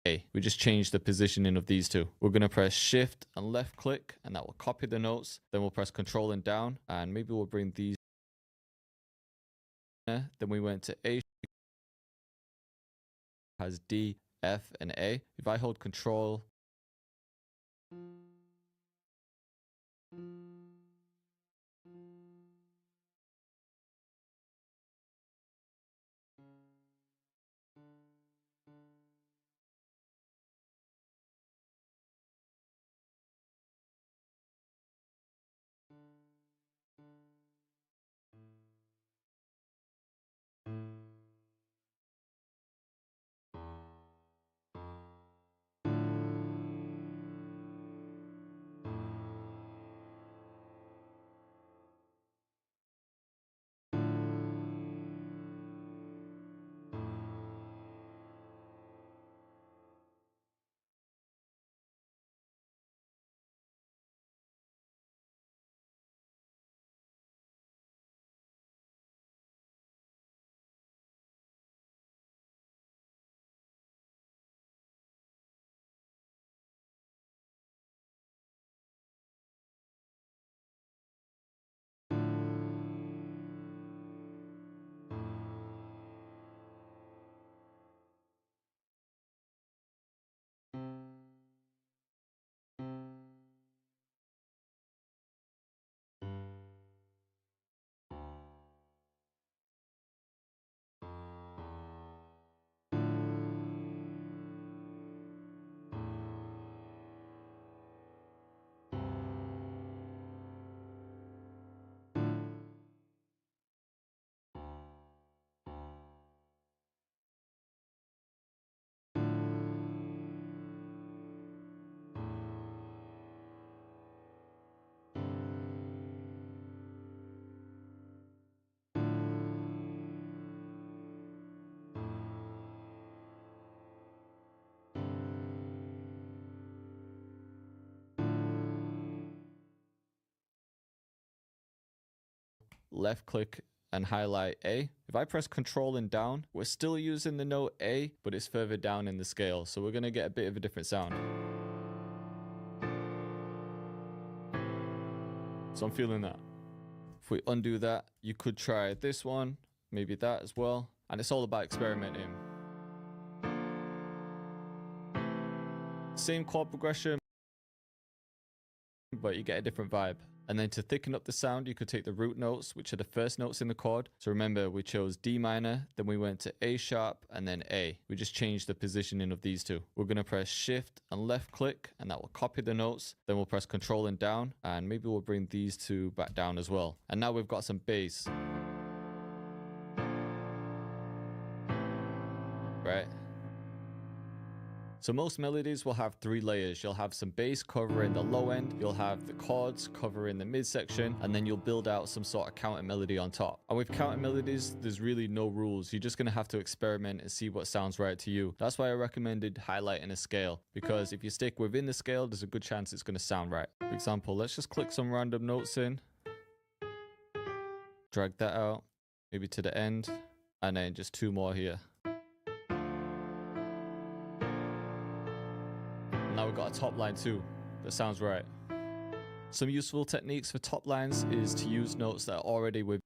Okay, we just changed the positioning of these two. We're going to press shift and left click, and that will copy the notes. Then we'll press control and down, and maybe we'll bring these. Then we went to A, has D, F, and A. If I hold control, left click and highlight A. If I press control and down, we're still using the note A, but it's further down in the scale. So we're going to get a bit of a different sound. So I'm feeling that. If we undo that, you could try this one, maybe that as well. And it's all about experimenting. Same chord progression, but you get a different vibe. And then to thicken up the sound, you could take the root notes, which are the first notes in the chord. So remember, we chose D minor, then we went to A sharp, and then A. We just changed the positioning of these two. We're going to press shift and left click, and that will copy the notes. Then we'll press control and down, and maybe we'll bring these two back down as well. And now we've got some bass. Right? So most melodies will have 3 layers. You'll have some bass covering the low end, you'll have the chords covering the midsection, and then you'll build out some sort of counter melody on top. And with counter melodies, there's really no rules. You're just going to have to experiment and see what sounds right to you. That's why I recommended highlighting a scale, because if you stick within the scale, there's a good chance it's going to sound right. For example, let's just click some random notes in, drag that out, maybe to the end, and then just 2 more here. Now we've got a top line too. That sounds right. Some useful techniques for top lines is to use notes that are already with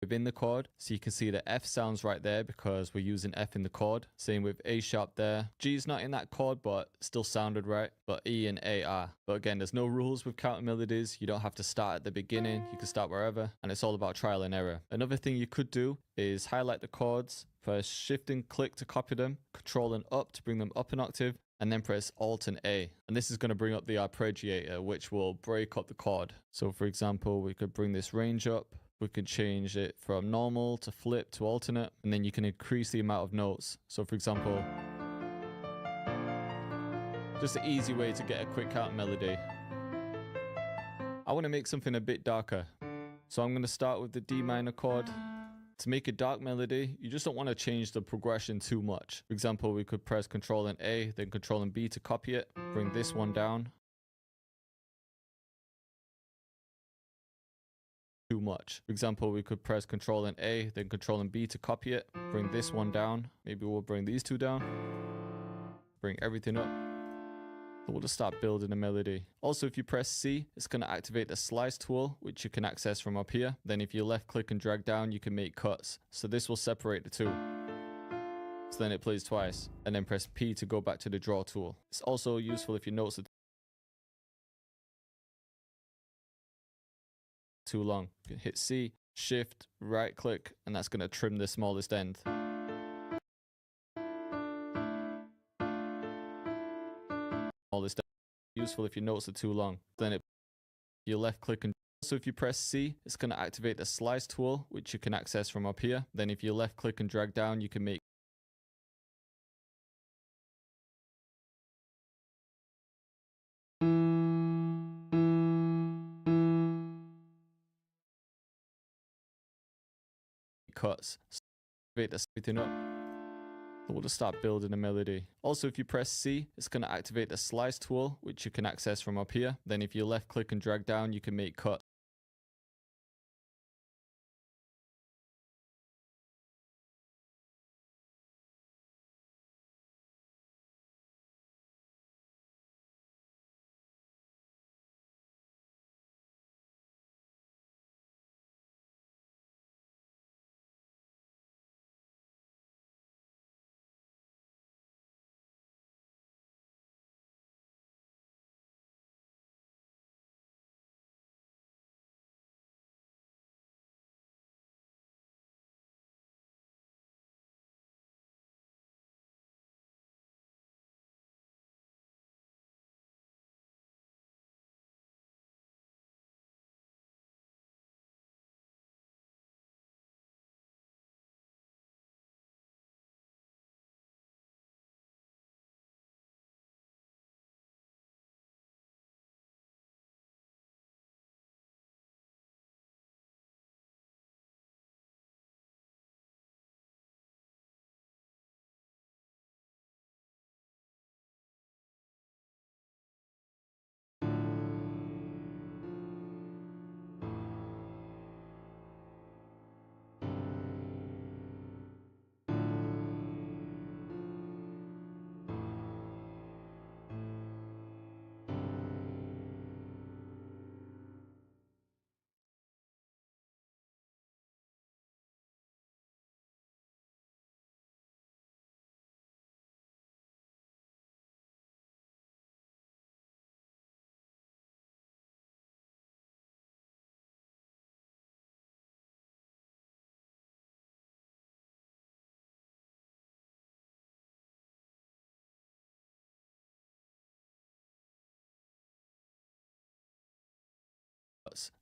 within the chord. So you can see the F sounds right there because we're using F in the chord. Same with A sharp there. G is not in that chord, but still sounded right. But E and A are. But again, there's no rules with counter melodies. You don't have to start at the beginning. You can start wherever. And it's all about trial and error. Another thing you could do is highlight the chords. Press Shift and click to copy them. Control and up to bring them up an octave. And then press Alt and A. And this is going to bring up the arpeggiator, which will break up the chord. So for example, we could bring this range up. We can change it from normal to flip to alternate, and then you can increase the amount of notes. So for example, just an easy way to get a quick counter melody. I want to make something a bit darker. So I'm going to start with the D minor chord. To make a dark melody, you just don't want to change the progression too much. For example, we could press Ctrl and A, then Ctrl and B to copy it. Bring this one down. Too much. For example, we could press Ctrl and A, then Ctrl and B to copy it. Bring this one down. Maybe we'll bring these two down. Bring everything up. So we'll just start building a melody. Also, if you press C, it's going to activate the slice tool, which you can access from up here. Then if you left click and drag down, you can make cuts. So this will separate the two. So then it plays twice. And then press P to go back to the draw tool. It's also useful if you notice it too long. You can hit C, Shift, right click, and that's going to trim the smallest end. Smallest end. Useful if you notice it too long. Then you left click and so if you press C, it's going to activate the slice tool, which you can access from up here. Then if you left click and drag down, you can make cuts. Activate everything up. So we'll just start building a melody. Also, if you press C, it's going to activate the slice tool, which you can access from up here. Then if you left click and drag down, you can make cuts.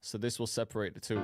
So this will separate the two.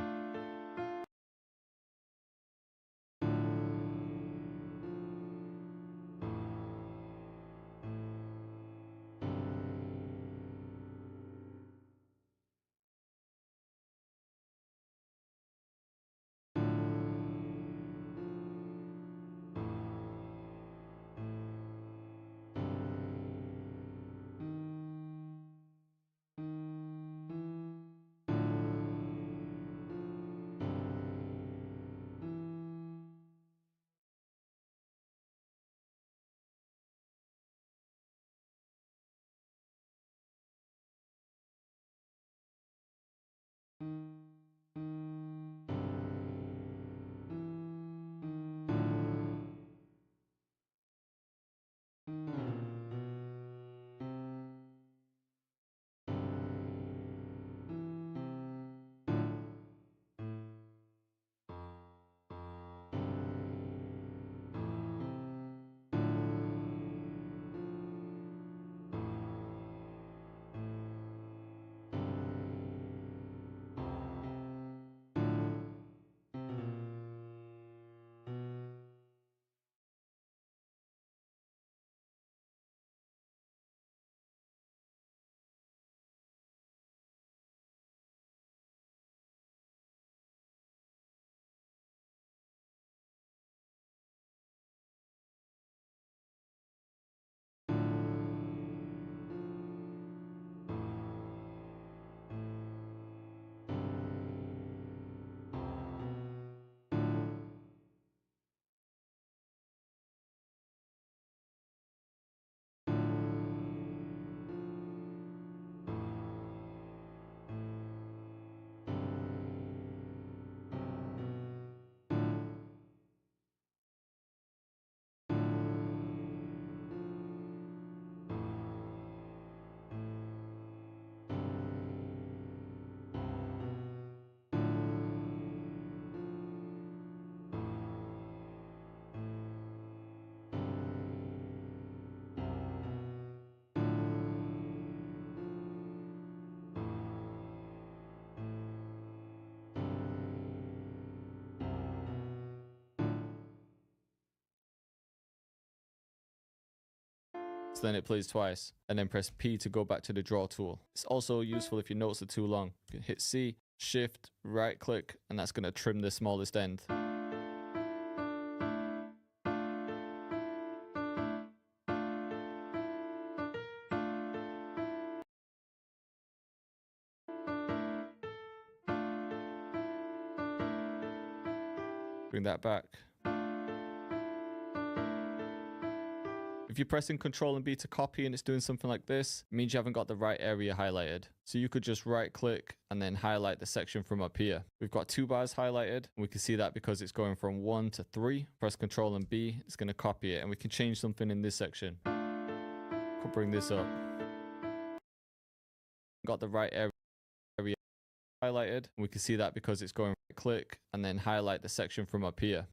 So then it plays twice, and then press P to go back to the draw tool. It's also useful if your notes are too long. You can hit C, Shift, right click, and that's going to trim the smallest end. Bring that back. If you're pressing Ctrl and B to copy and it's doing something like this, it means you haven't got the right area highlighted. So you could just right click and then highlight the section from up here. We've got 2 bars highlighted, and we can see that because it's going from 1 to 3. Press Ctrl and B, it's going to copy it, and we can change something in this section. Could bring this up. Got the right area highlighted, and we can see that because it's going right click and then highlight the section from up here.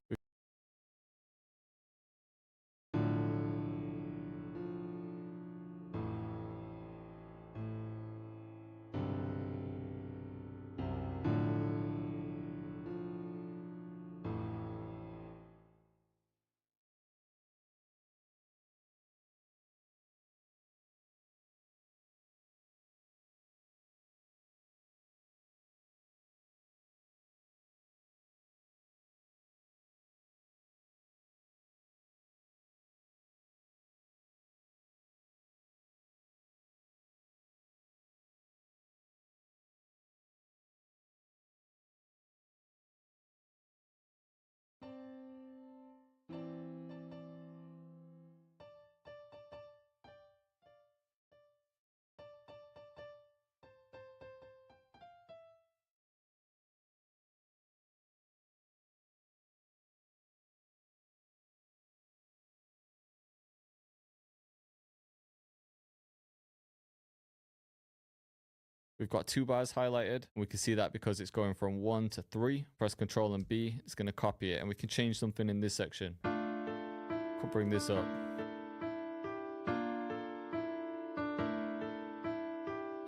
We've got 2 bars highlighted, and we can see that because it's going from 1 to 3. Press Ctrl and B, it's going to copy it, and we can change something in this section. Could bring this up.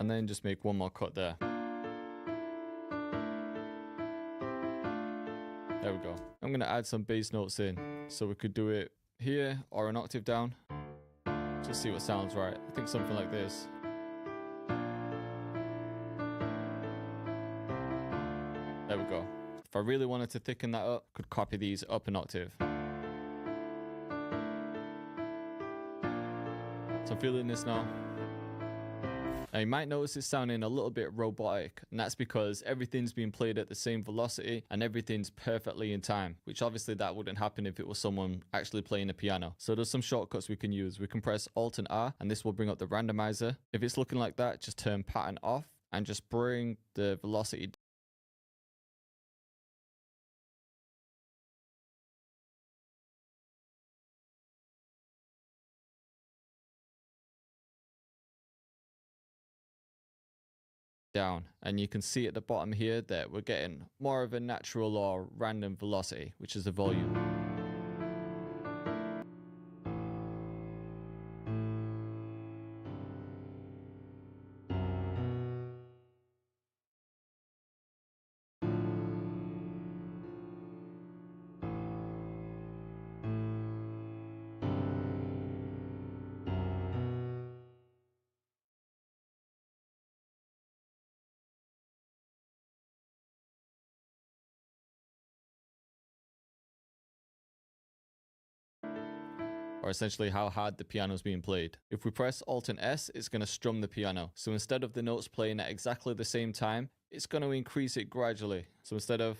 And then just make one more cut there. There we go. I'm going to add some bass notes in. So we could do it here or an octave down. Just see what sounds right. I think something like this. There we go. If I really wanted to thicken that up, I could copy these up an octave. So I'm feeling this now. Now you might notice it's sounding a little bit robotic, and that's because everything's being played at the same velocity and everything's perfectly in time, which obviously that wouldn't happen if it was someone actually playing a piano. So there's some shortcuts we can use. We can press Alt and R, and this will bring up the randomizer. If it's looking like that, just turn pattern off and just bring the velocity down, and you can see at the bottom here that we're getting more of a natural or random velocity, which is the volume. Or essentially how hard the piano is being played. If we press Alt and S, it's going to strum the piano. So instead of the notes playing at exactly the same time, it's going to increase it gradually. So instead of,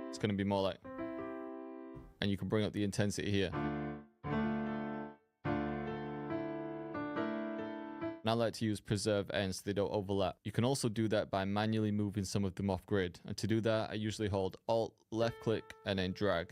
it's going to be more like, and you can bring up the intensity here. And I like to use preserve ends so they don't overlap. You can also do that by manually moving some of them off grid. And to do that, I usually hold Alt, left click, and then drag.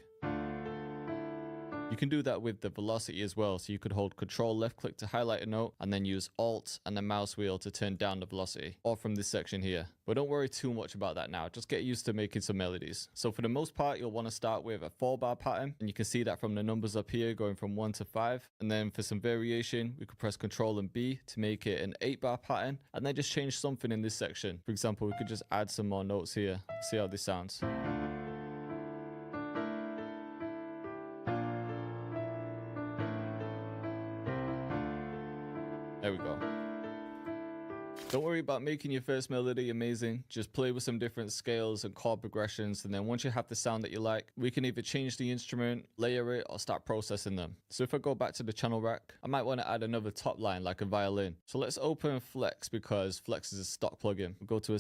You can do that with the velocity as well, so you could hold Control left click to highlight a note and then use Alt and the mouse wheel to turn down the velocity, or from this section here. But don't worry too much about that now, just get used to making some melodies. So for the most part, you'll want to start with a 4-bar pattern, and you can see that from the numbers up here going from 1 to 5. And then for some variation, we could press Control and B to make it an 8-bar pattern, and then just change something in this section. For example, we could just add some more notes here, see how this sounds. There we go. Don't worry about making your first melody amazing. Just play with some different scales and chord progressions, and then once you have the sound that you like, we can either change the instrument, layer it, or start processing them. So if I go back to the channel rack, I might want to add another top line like a violin. So let's open Flex, because Flex is a stock plugin. We'll go to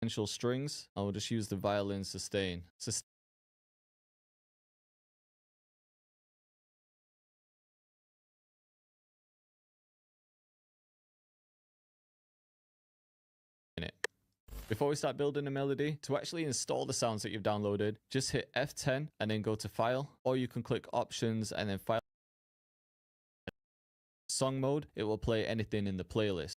Essential Strings. I will just use the violin sustain. It. Before we start building a melody, to actually install the sounds that you've downloaded, just hit F10 and then go to File, or you can click Options and then File. Song mode, it will play anything in the playlist.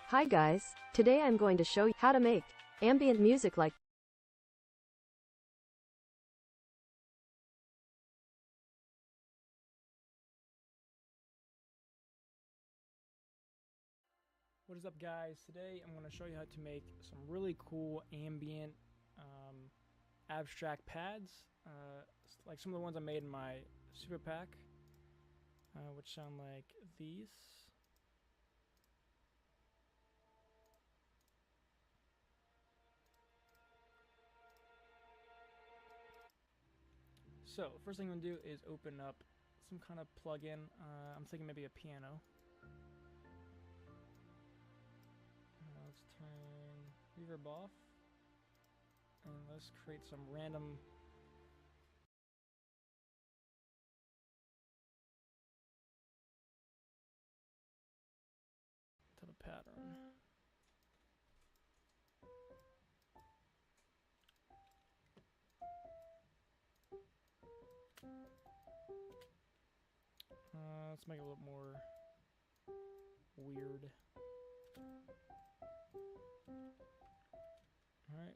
Hi guys, today I'm going to show you how to make ambient music like What is up, guys? Today I'm going to show you how to make some really cool ambient abstract pads, like some of the ones I made in my super pack, which sound like these. So first thing I'm going to do is open up some kind of plugin. I'm thinking maybe a piano. Let's turn reverb off, and let's create some random type of pattern. Let's make it a little more weird. Alright,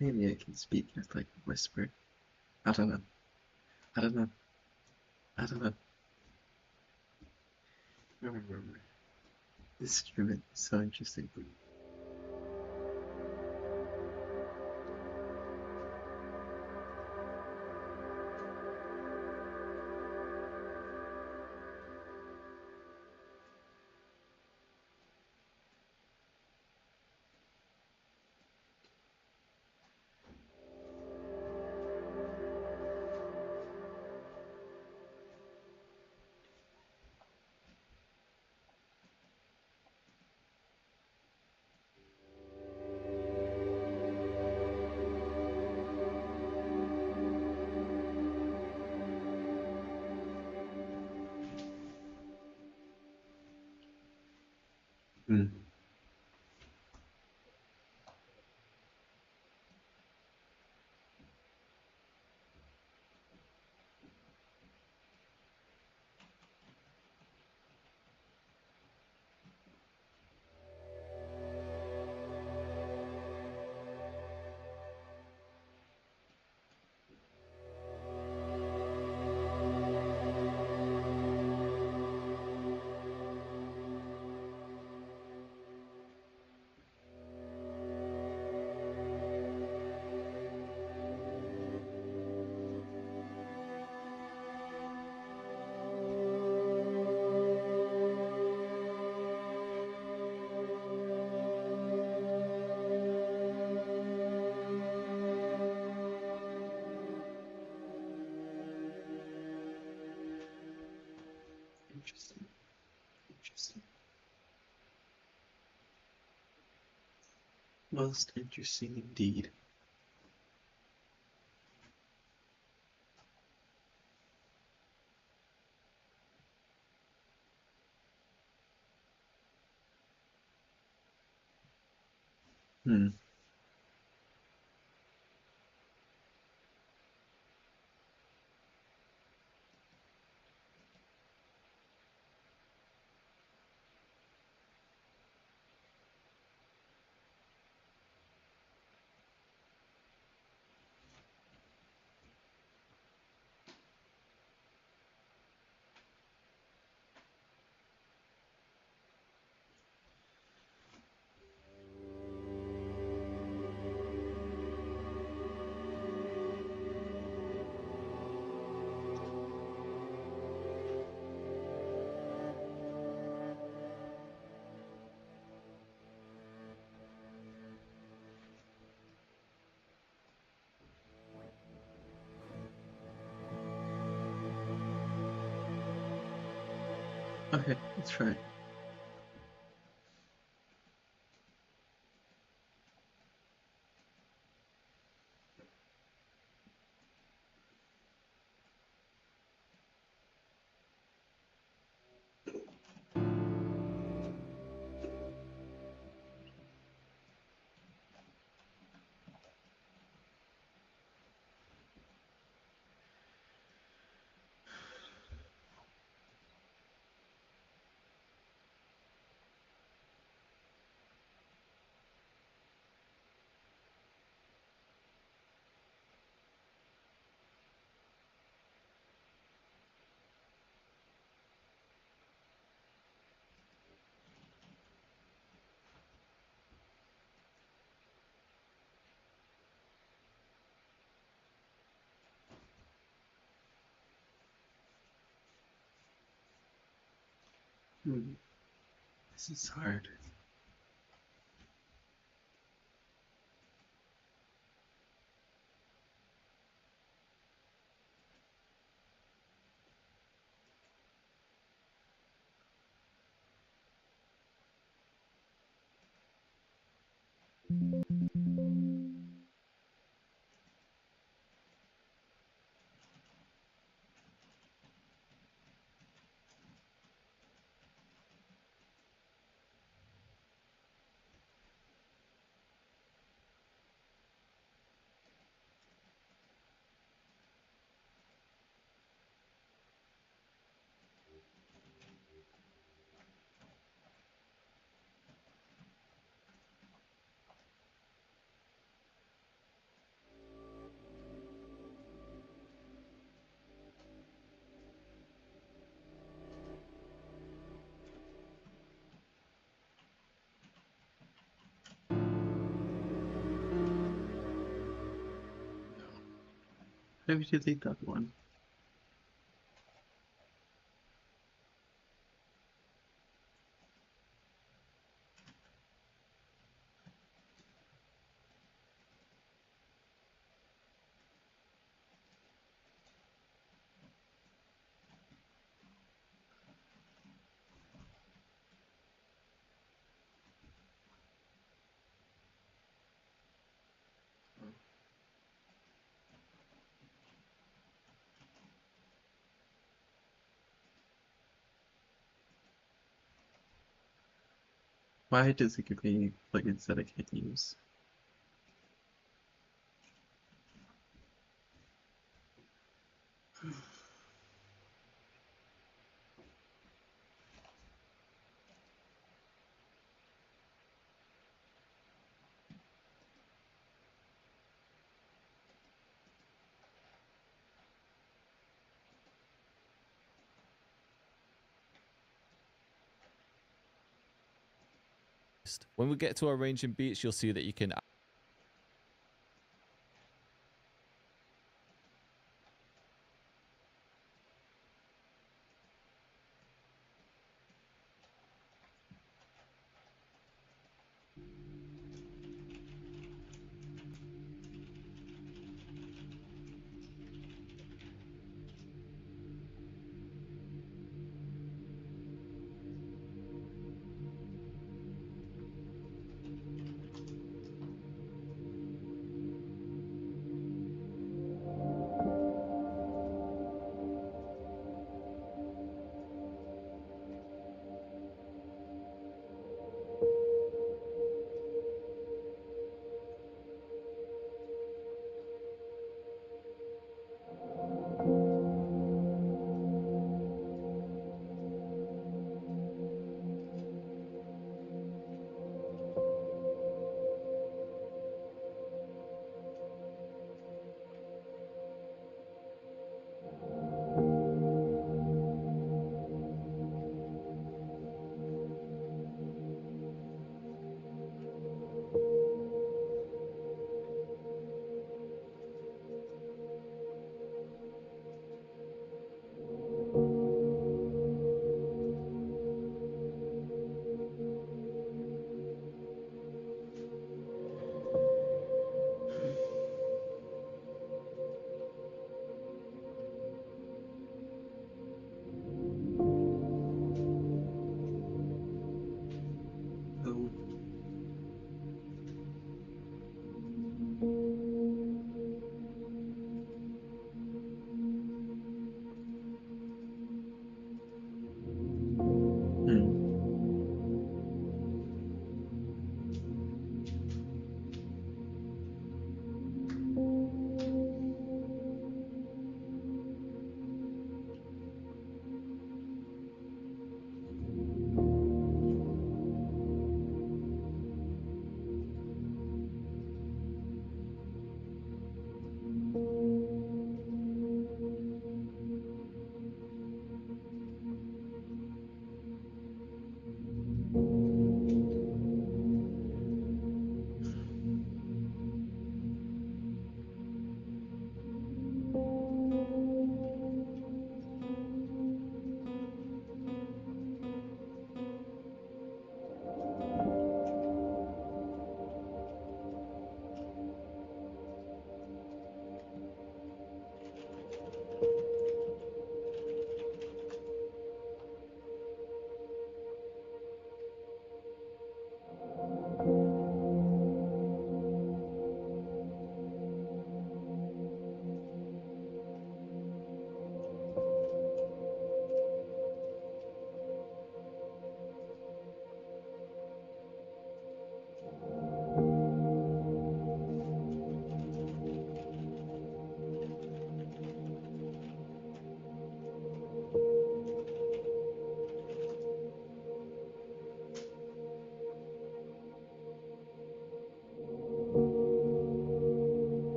Maybe I can speak as like a whisper. I don't know. I don't know. I don't know. Remember, this instrument is so interesting. Hmm. Interesting. Interesting. Most interesting indeed. Hmm. Okay, let's try it. Hmm. This is hard. Maybe delete that one. Why does it give me plugins that I can't use? When we get to arranging beats, you'll see that you can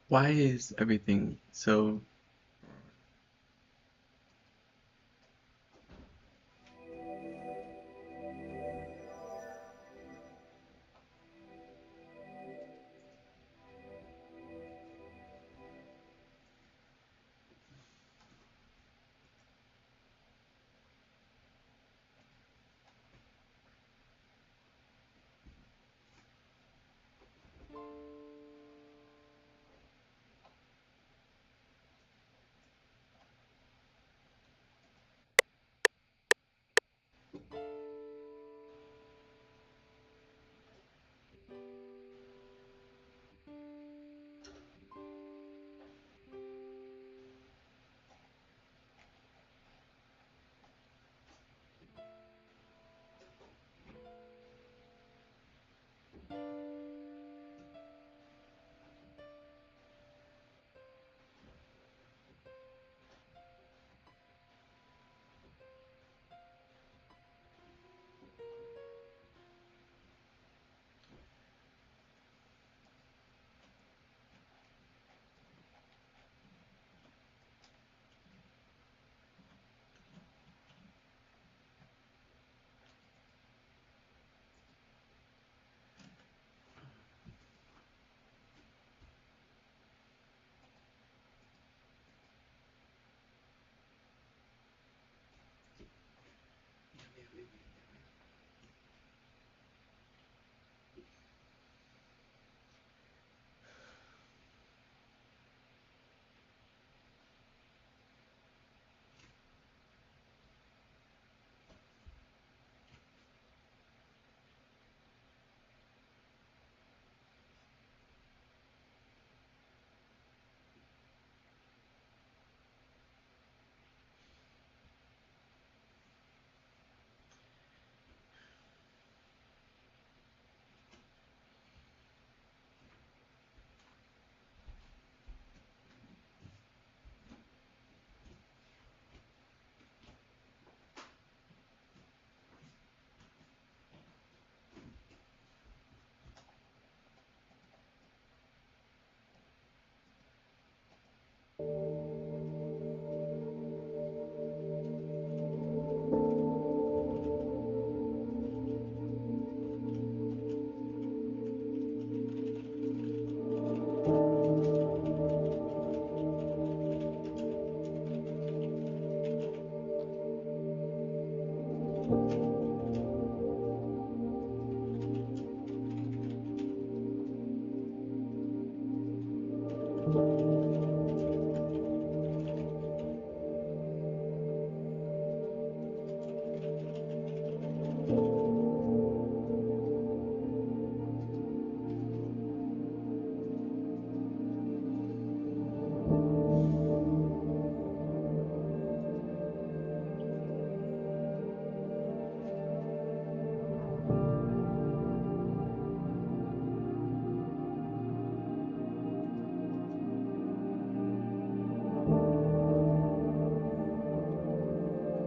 Why is everything so...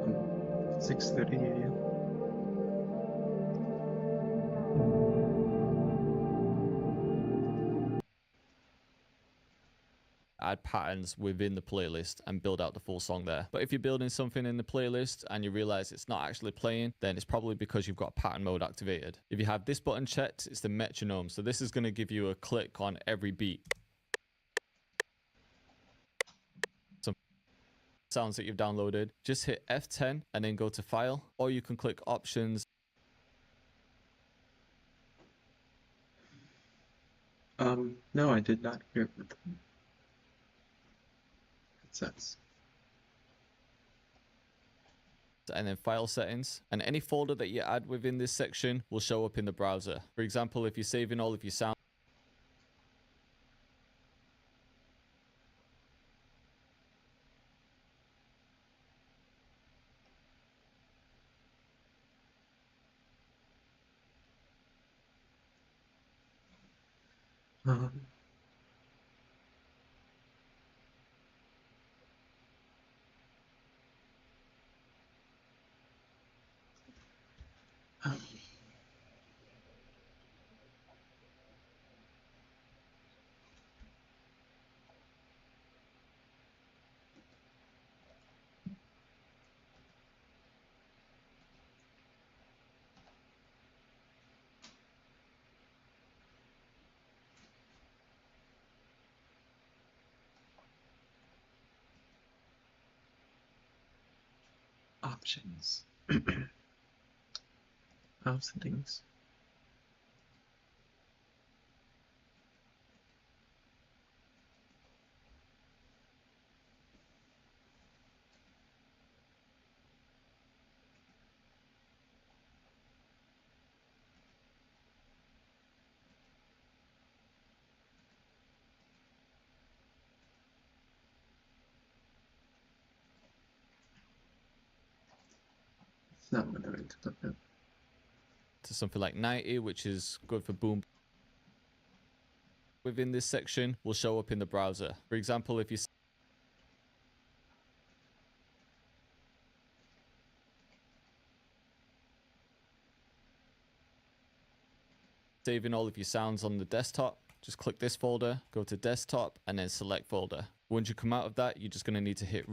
um, 6:30 a.m. Add patterns within the playlist and build out the full song there. But if you're building something in the playlist and you realize it's not actually playing, then it's probably because you've got pattern mode activated. If you have this button checked, it's the metronome. So this is going to give you a click on every beat. Some sounds that you've downloaded, just hit F10 and then go to File, or you can click Options. No, I did not hear what it says. And then File Settings, and any folder that you add within this section will show up in the browser. For example, if you're saving all of your sound, Um, um, Options. File settings. It's not what I meant to look at. To something like 90, which is good for boom. Within this section will show up in the browser. For example, if you saving all of your sounds on the desktop, just click this folder, go to desktop, and then select folder. Once you come out of that, you're just going to need to hit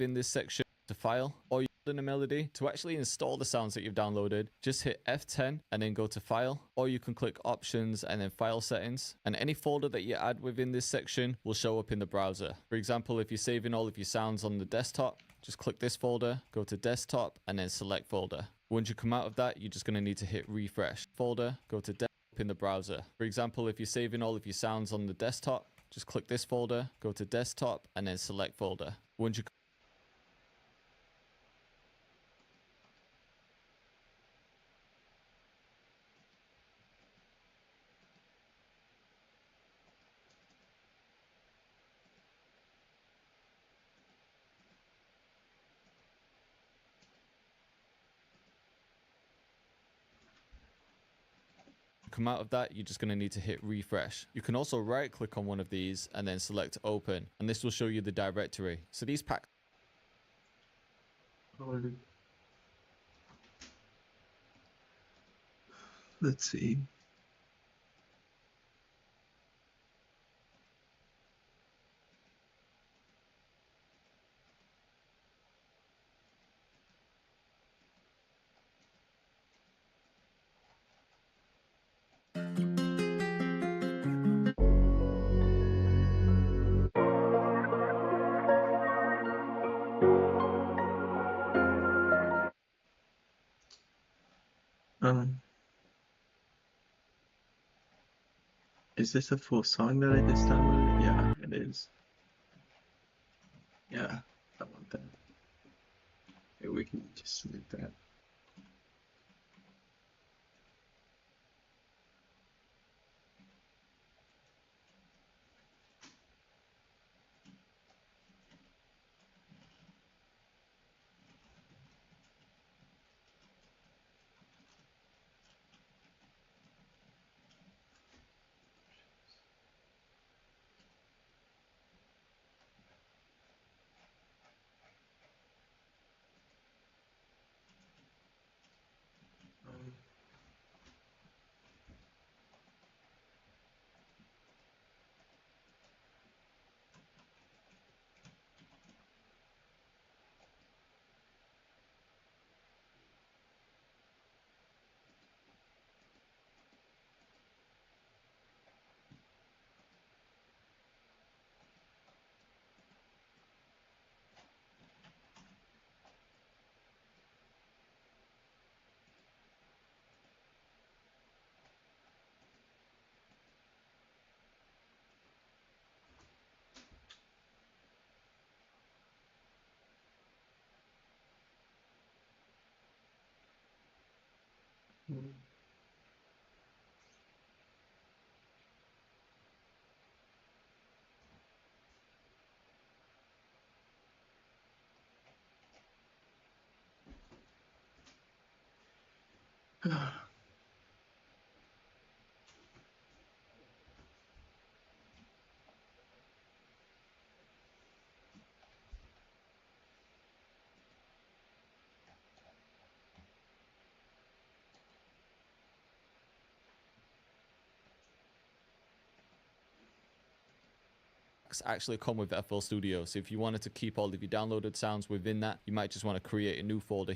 in this section to file, or you in a melody. To actually install the sounds that you've downloaded, just hit F10 and then go to file, or you can click options and then file settings, and any folder that you add within this section will show up in the browser. For example, if you're saving all of your sounds on the desktop, just click this folder, go to desktop, and then select folder. Once you come out of that, you're just going to need to hit refresh. Folder, go to desktop in the browser. For example, if you're saving all of your sounds on the desktop, just click this folder, go to desktop, and then select folder. Once you come out of that, you're just going to need to hit refresh. You can also right click on one of these and then select open, and this will show you the directory. So these packs, Let's see. Is this a full song that I just downloaded? Yeah, it is. Yeah, I want that. Maybe we can just submit that. actually come with FL Studio. So if you wanted to keep all of your downloaded sounds within that, you might just want to create a new folder.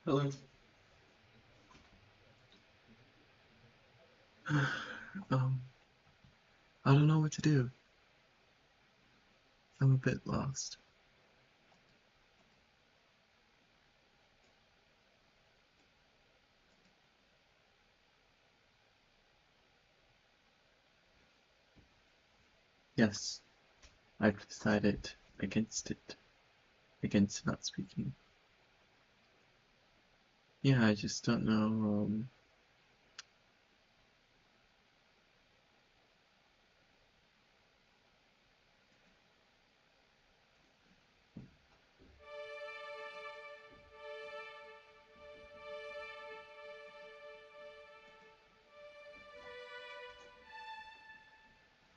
Hello. I don't know what to do. I'm a bit lost. Yes, I've decided against it. Against not speaking. Yeah, I just don't know,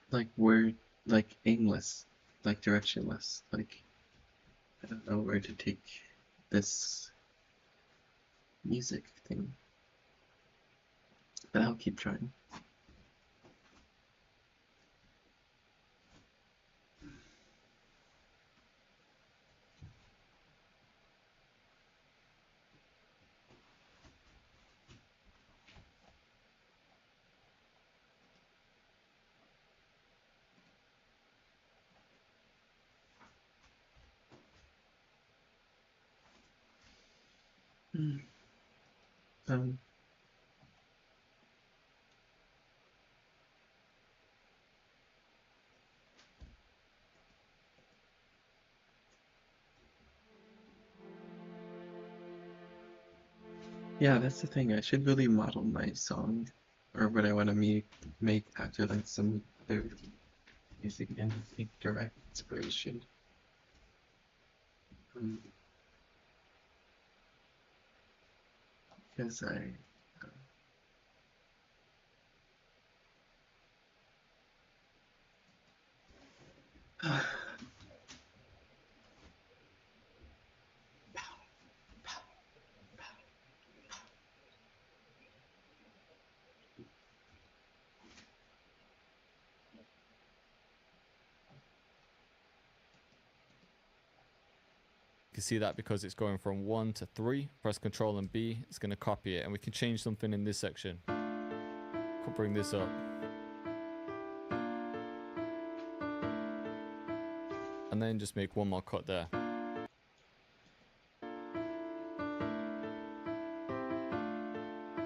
like word, like aimless, like directionless, like I don't know where to take this music thing, but I'll keep trying. Hmm. Um, yeah, that's the thing. I should really model my song or what I want to make after like some other music and take direct inspiration. Um, because uh, You can see that because it's going from 1 to 3. Press Control and B. It's going to copy it. And we can change something in this section. Could bring this up. And then just make one more cut there.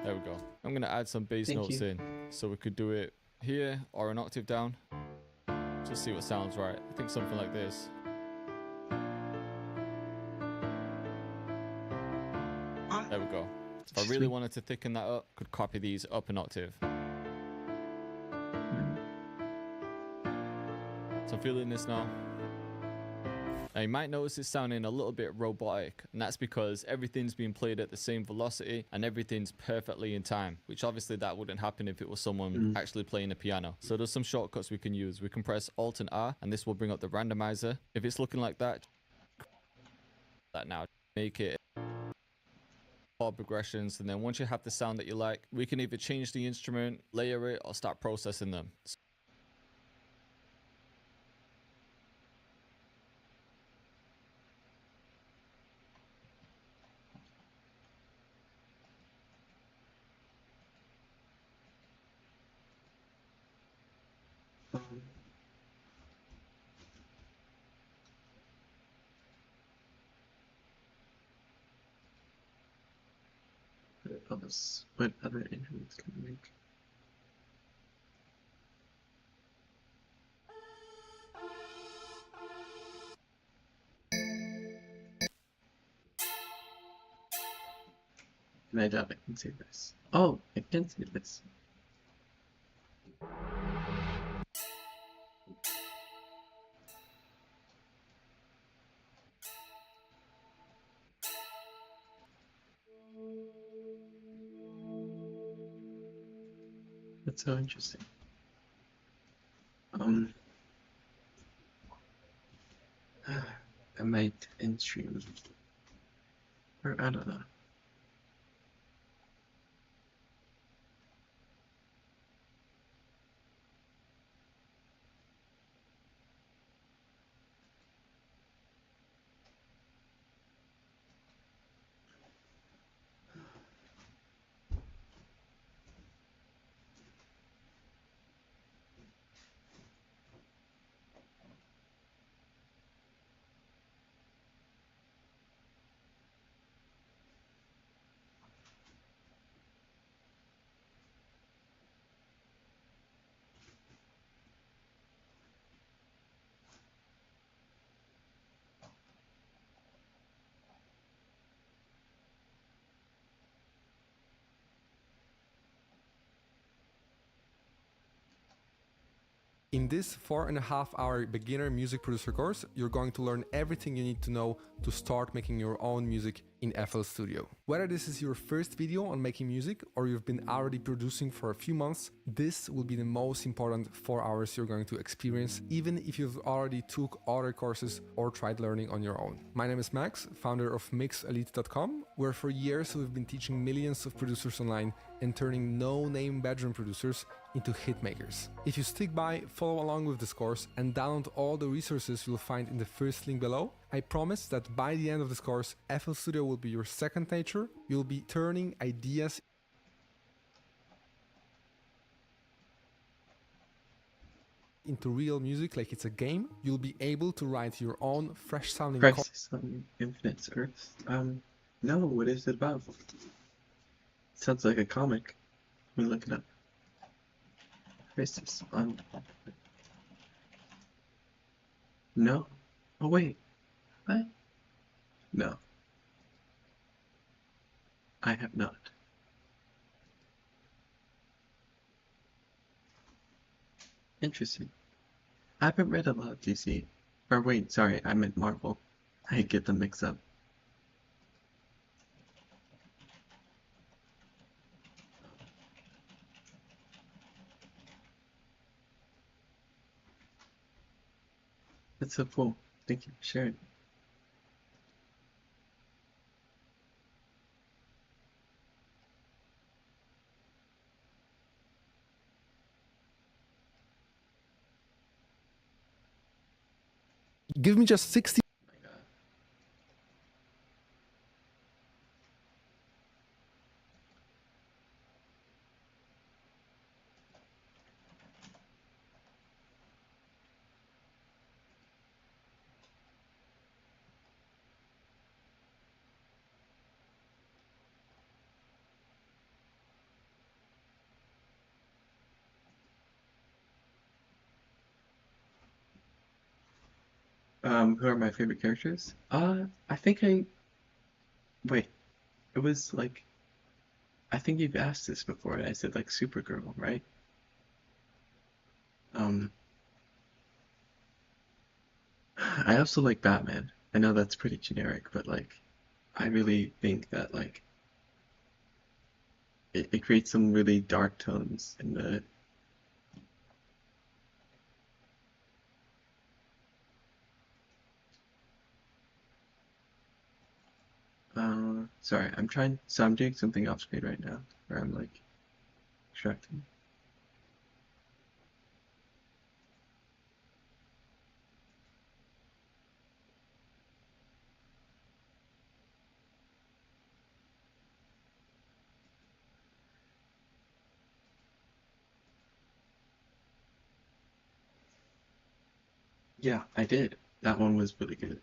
There we go. I'm going to add some bass thank notes you. in. So we could do it here or an octave down. Just see what sounds right. I think something like this. There we go. If I really Sweet. wanted to thicken that up, could copy these up an octave. Mm. So I'm feeling this now. Now you might notice it's sounding a little bit robotic, and that's because everything's being played at the same velocity and everything's perfectly in time, which obviously that wouldn't happen if it was someone actually playing a piano. So there's some shortcuts we can use. We can press Alt and R, and this will bring up the randomizer. If it's looking like that now, make it chord progressions, and then once you have the sound that you like, we can either change the instrument, layer it, or start processing them. Um, what other instruments can I make? And I doubt I can say this. Oh, I can say this. That's so interesting. Um, I might end stream, or I don't know. In this 4.5-hour beginner music producer course, you're going to learn everything you need to know to start making your own music in FL Studio. Whether this is your first video on making music or you've been already producing for a few months, this will be the most important 4 hours you're going to experience, even if you've already took other courses or tried learning on your own. My name is Max, founder of mixelite.com, where for years we've been teaching millions of producers online and turning no-name bedroom producers into hit makers. If you stick by, follow along with this course and download all the resources you'll find in the first link below, I promise that by the end of this course, FL Studio will be your second nature. You'll be turning ideas into real music like it's a game. You'll be able to write your own fresh sounding Crisis on Infinite Earth. No, what is it about? Sounds like a comic. Let me look it up. Crisis on... No. Oh wait. What? No. I have not. Interesting. I haven't read a lot of DC. Or wait, sorry, I meant Marvel. I get them mixed up. That's so cool. Thank you for sharing. Give me just 60 Oh my God. Who are my favorite characters? I think wait, it was like, I think you've asked this before, and I said like Supergirl, right? Um, I also like Batman. I know that's pretty generic, but like, I really think that like, it creates some really dark tones in the... Sorry, I'm doing something off screen right now, where I'm like, extracting. Yeah, I did. That one was really good.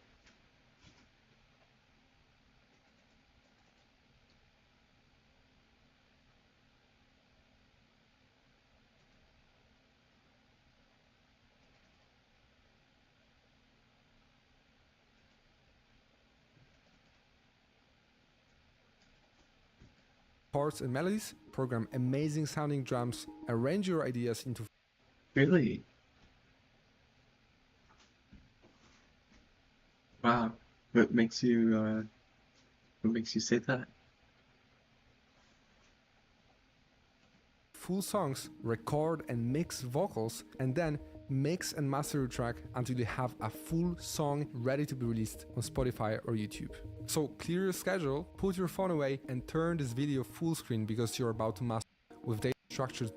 chords and melodies, program amazing sounding drums, arrange your ideas into Really? Wow. What makes you say that? full songs, record and mix vocals, and then mix and master your track until you have a full song ready to be released on Spotify or YouTube. So clear your schedule, put your phone away, and turn this video full screen because you're about to master with data structures.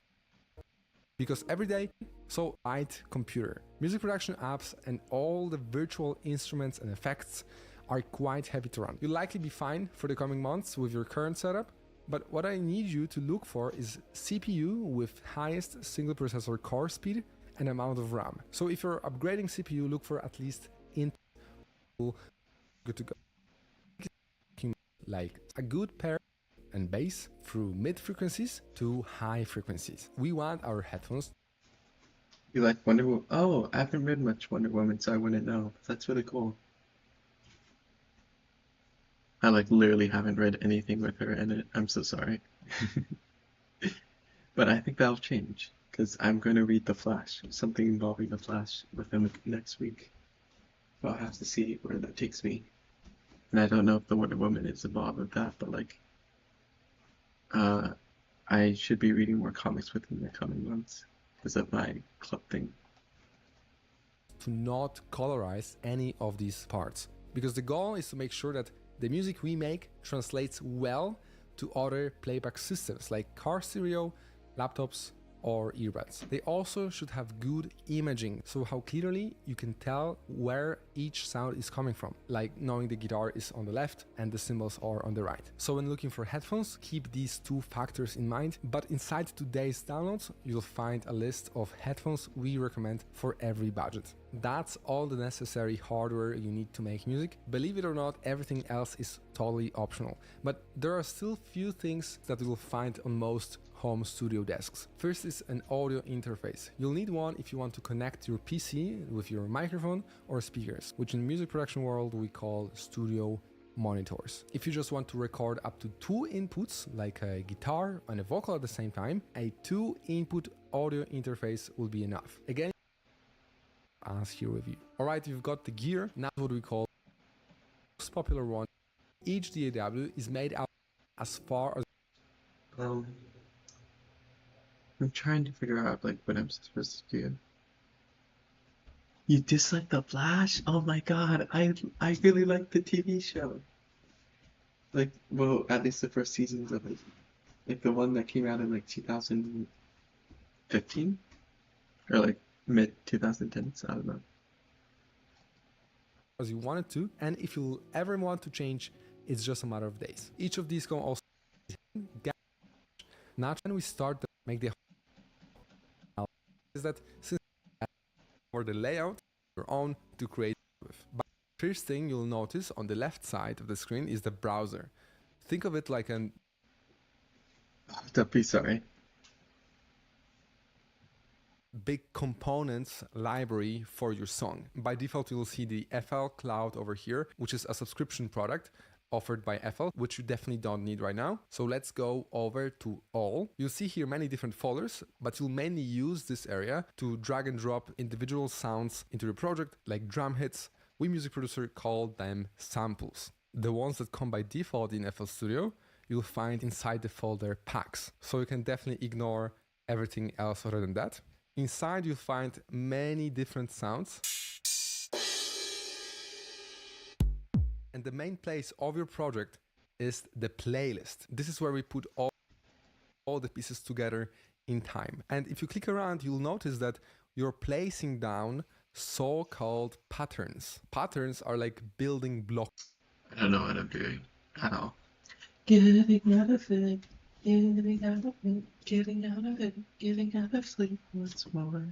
Because every day, so light computer. Music production apps and all the virtual instruments and effects are quite heavy to run. You'll likely be fine for the coming months with your current setup, but what I need you to look for is CPU with highest single processor core speed and amount of RAM. So if you're upgrading CPU, look for at least Intel good to go. Like a good pair and bass through mid frequencies to high frequencies. We want our headphones. You like Wonder Woman? Oh, I haven't read much Wonder Woman, so I wouldn't know. That's really cool. I like literally haven't read anything with her in it. I'm so sorry. But I think that'll change, because I'm going to read The Flash, something involving The Flash within the next week. But I'll have to see where that takes me. And I don't know if the Wonder Woman is involved with that, but like, I should be reading more comics within the coming months because of my club thing. To not colorize any of these parts, because the goal is to make sure that the music we make translates well to other playback systems like car stereo, laptops, or earbuds. They also should have good imaging, so how clearly you can tell where each sound is coming from, like knowing the guitar is on the left and the cymbals are on the right. So when looking for headphones, keep these two factors in mind, but inside today's downloads, you'll find a list of headphones we recommend for every budget. That's all the necessary hardware you need to make music. Believe it or not, everything else is totally optional, but there are still few things that you'll find on most home studio desks. First is an audio interface. You'll need one if you want to connect your PC with your microphone or speakers, which in the music production world we call studio monitors. If you just want to record up to 2 inputs, like a guitar and a vocal at the same time, a 2-input audio interface will be enough. Again, as here with you. Alright, you've got the gear. Now what we call the most popular one. Each DAW is made out as far as I'm trying to figure out like what I'm supposed to do. You dislike The Flash? Oh my god, I really like the TV show. Like, well, at least the first seasons of it. Like the one that came out in like 2015? Or like mid-2010s, I don't know. as you want it to, and if you ever want to change, it's just a matter of days. Each of these can also now when we start to make the is that since for the layout your own to create with. But first thing you'll notice on the left side of the screen is the browser. Think of it like an Sorry. big components library for your song. By default, you'll see the FL Cloud over here, which is a subscription product offered by FL, which you definitely don't need right now. So let's go over to all. You'll see here many different folders, but you'll mainly use this area to drag and drop individual sounds into your project, like drum hits. We music producer call them samples. The ones that come by default in FL Studio, you'll find inside the folder packs. So you can definitely ignore everything else other than that. Inside you'll find many different sounds. And the main place of your project is the playlist. This is where we put all the pieces together in time. And if you click around, you'll notice that you're placing down so-called patterns. Patterns are like building blocks. I don't know what I'm doing at all. Getting out of it, getting out of it, getting out of it, getting out of sleep once more.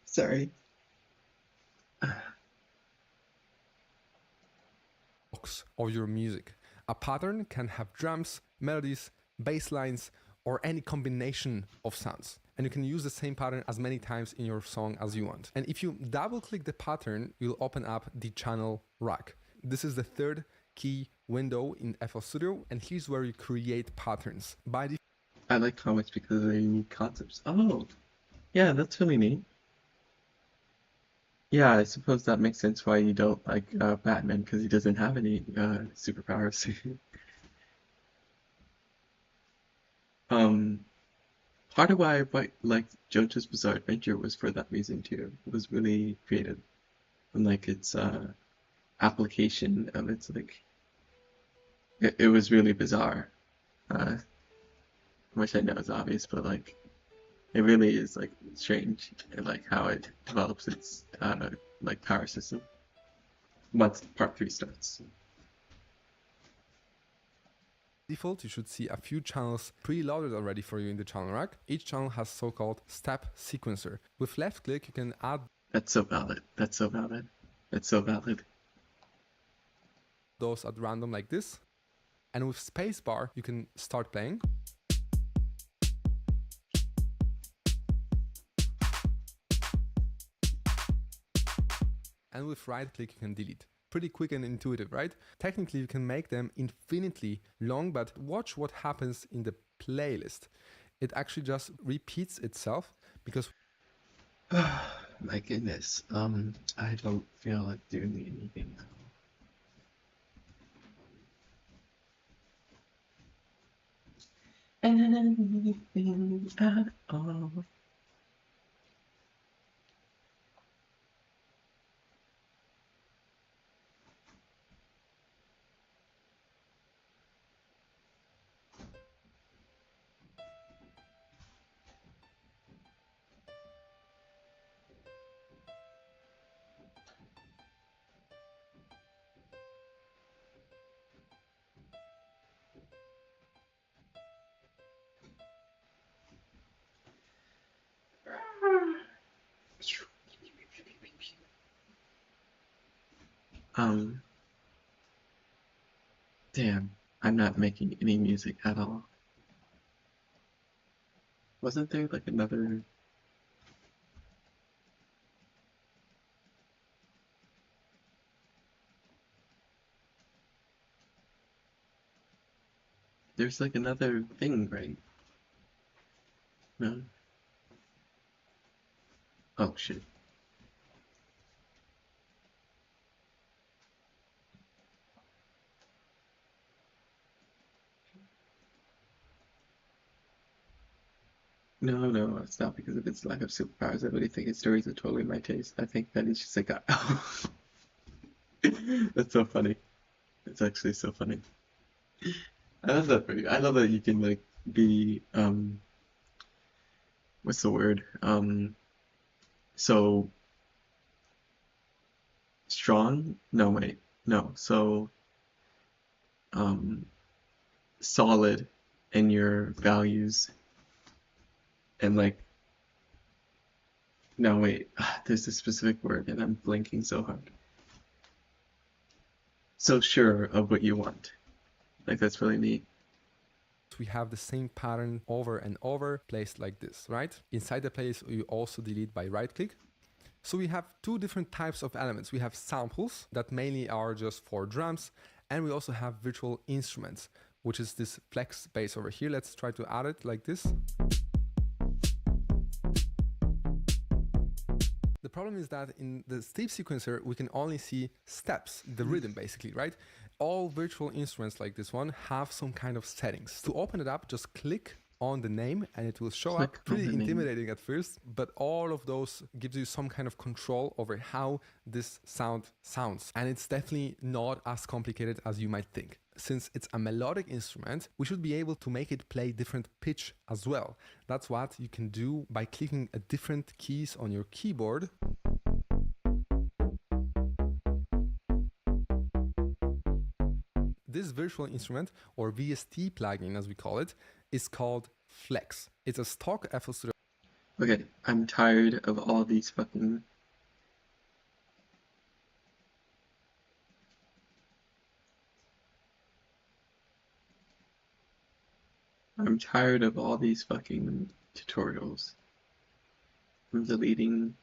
Sorry. Of your music. A pattern can have drums, melodies, bass lines, or any combination of sounds. And you can use the same pattern as many times in your song as you want. And if you double click the pattern, you'll open up the channel rack. This is the third key window in FL Studio, and here's where you create patterns. I like comics because they're unique concepts. Oh, yeah, that's really neat. Yeah, I suppose that makes sense why you don't like Batman, because he doesn't have any superpowers. Part of why I like JoJo's Bizarre Adventure was for that reason too. It was really creative, and like its application of its like, it was really bizarre. Which I know is obvious, but like, it really is like strange, and like how it develops its like power system once part 3 starts. Default, you should see a few channels preloaded already for you in the channel rack. Each channel has so-called step sequencer. With left click, you can add. That's so valid. That's so valid. That's so valid. Those at random like this. And with spacebar, you can start playing. and with right click you can delete. Pretty quick and intuitive, right? Technically you can make them infinitely long, but watch what happens in the playlist. It actually just repeats itself because My goodness. I don't feel like doing anything now. Anything at all. Um, damn, I'm not making any music at all. Wasn't there like another? There's like another thing, right? No? Oh shit. No, no, it's not because of its lack of superpowers. I really think its stories are totally my taste. I think that it's just like a... That's so funny. It's actually so funny. I love that for you. I love that you can like be what's the word? So strong? No, wait. No. So um solid in your values and like no, wait. There's a specific word and I'm blinking so hard. So sure of what you want. Like that's really neat. we have the same pattern over and over placed like this, right? Inside the playlist you also delete by right click. So we have two different types of elements. We have samples that mainly are just for drums, and we also have virtual instruments, which is this flex bass over here. Let's try to add it like this. The problem is that in the step sequencer, we can only see steps, the rhythm basically, right? All virtual instruments like this one have some kind of settings. To open it up, just click on the name and it will show Click up. on Pretty the name. intimidating at first, but all of those gives you some kind of control over how this sound sounds. And it's definitely not as complicated as you might think. Since it's a melodic instrument, we should be able to make it play different pitch as well. That's what you can do by clicking at different keys on your keyboard. This virtual instrument, or VST plugin as we call it, is called Flex. It's a stock FL Studio. Okay, I'm tired of all these fucking... I'm tired of all these fucking tutorials. I'm deleting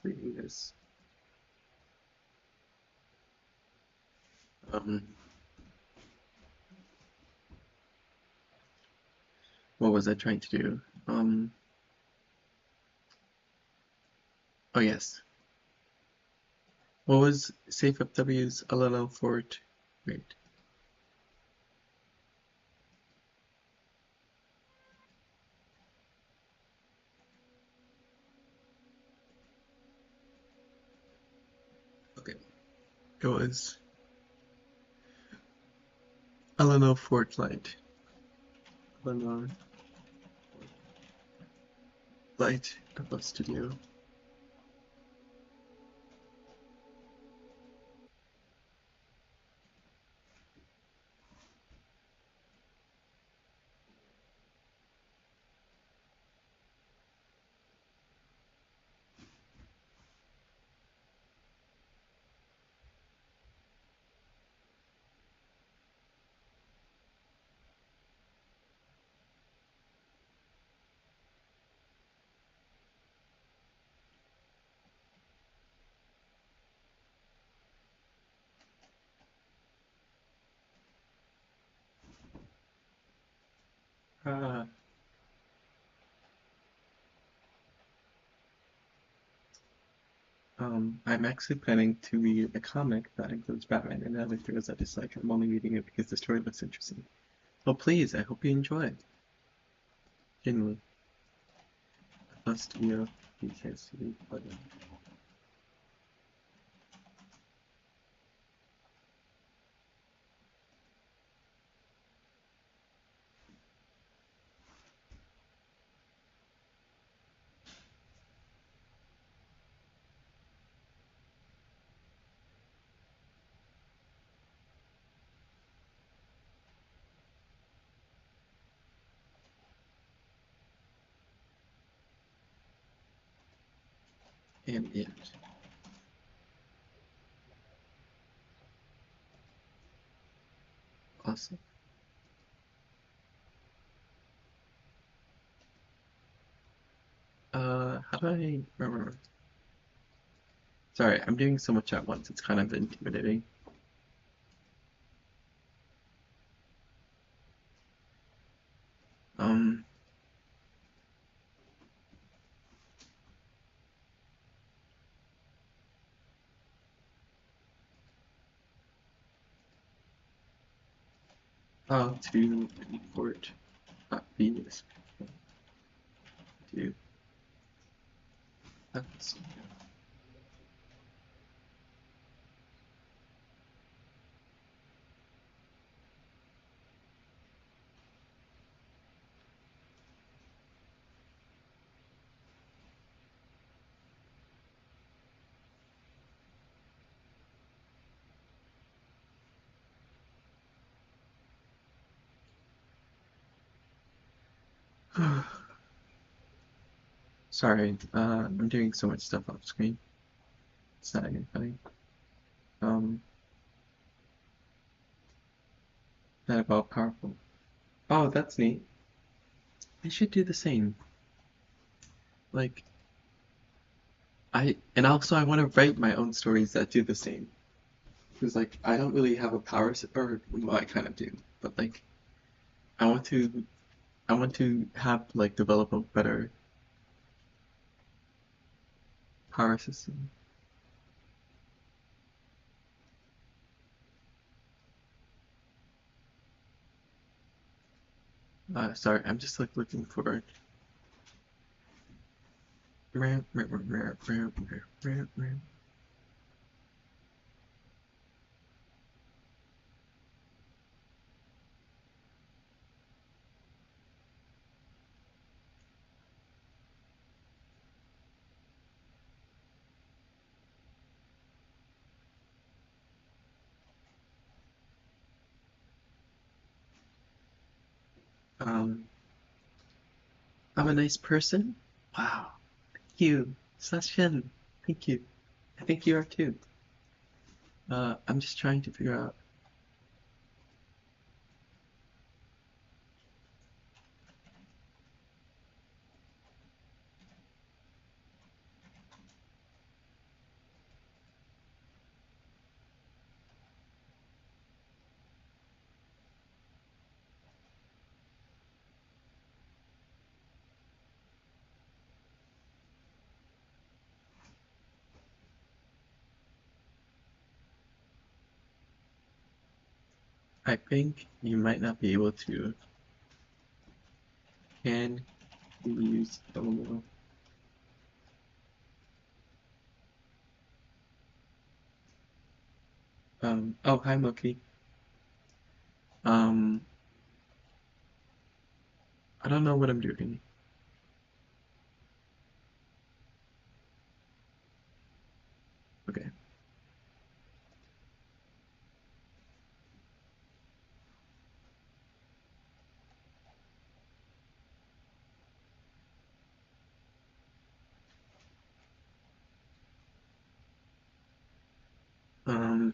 this. What was I trying to do? Oh yes. What was SafeUpW's LLL fort? Wait. Okay. It was LLL Fort Light. LLL Light FL Studio. Uh, I'm actually planning to read a comic that includes Batman and other heroes I dislike. I'm only reading it because the story looks interesting. Oh, please, I hope you enjoy it. Genuinely. Plus studio, details to read, but and it. Awesome. How do I remember? Sorry, I'm doing so much at once, it's kind of intimidating. Um, how to import Venus to that's Sorry, I'm doing so much stuff off screen. It's not even funny. Um, that about powerful. Oh, that's neat. I should do the same. Like, and also I want to write my own stories that do the same. Because like I don't really have a or well, I kind of do, but like I want to, I want to have like develop a better power system. Sorry, I'm just like looking for. Um, I'm a nice person. Wow, thank you, Sashin. Thank you. I think you are too. I'm just trying to figure out. I think you might not be able to. Can you use Elmo? Oh, hi, Loki. Um, I don't know what I'm doing. Okay. Um,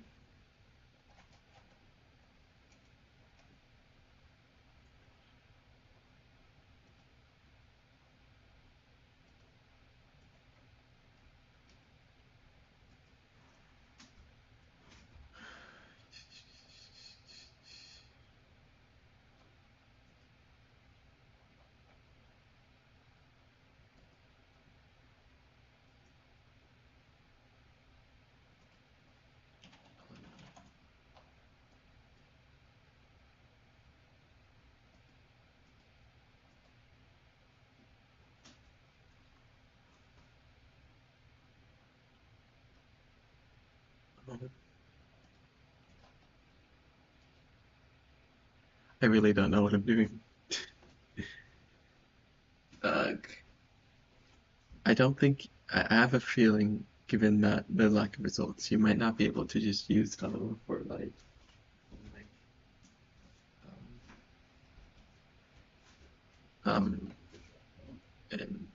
I really don't know what I'm doing. Ugh. I don't think I have a feeling, given that the lack of results, you might not be able to just use Hello for like um and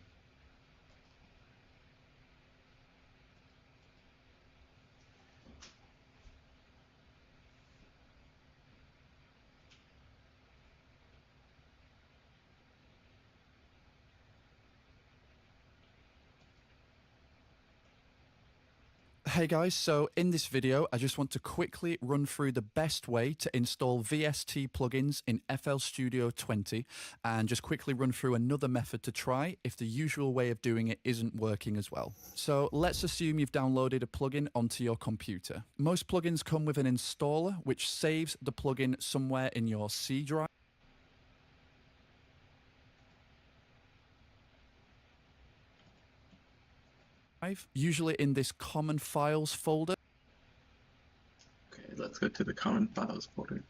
Hey guys, so in this video, I just want to quickly run through the best way to install VST plugins in FL Studio 20 and just quickly run through another method to try if the usual way of doing it isn't working as well. So let's assume you've downloaded a plugin onto your computer. Most plugins come with an installer which saves the plugin somewhere in your C drive. Usually in this common files folder. okay, let's go to the common files folder.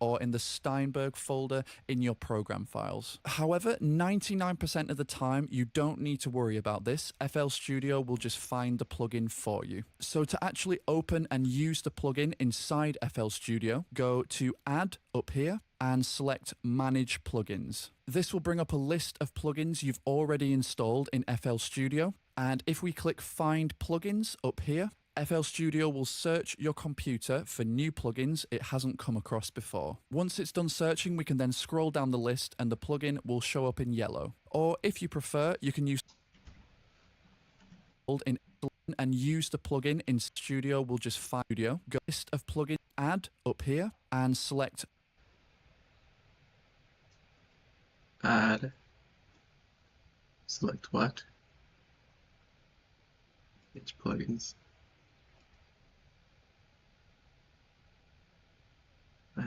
Or in the Steinberg folder in your program files. However, 99% of the time, you don't need to worry about this. FL Studio will just find the plugin for you. So to actually open and use the plugin inside FL Studio, go to Add up here and select Manage Plugins. This will bring up a list of plugins you've already installed in FL Studio. And if we click Find Plugins up here, FL Studio will search your computer for new plugins it hasn't come across before. Once it's done searching, we can then scroll down the list and the plugin will show up in yellow. Or if you prefer, you can use in and use the plugin in Studio. We'll just find Studio, go list of plugins, add up here and select Add. Select what? Which plugins? Right.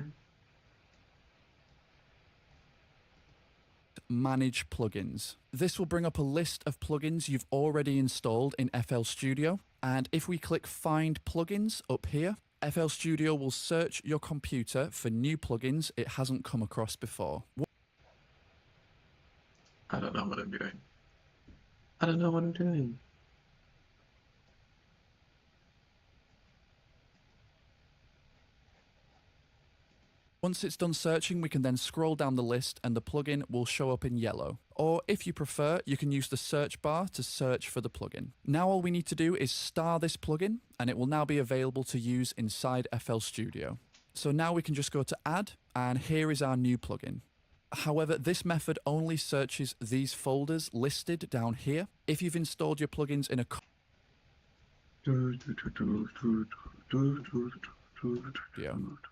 Manage Plugins. This will bring up a list of plugins you've already installed in FL Studio. And if we click Find Plugins up here, FL Studio will search your computer for new plugins it hasn't come across before. I don't know what I'm doing. I don't know what I'm doing. Once it's done searching, we can then scroll down the list and the plugin will show up in yellow. Or if you prefer, you can use the search bar to search for the plugin. Now all we need to do is star this plugin and it will now be available to use inside FL Studio. So now we can just go to Add and here is our new plugin. However, this method only searches these folders listed down here. If you've installed your plugins in a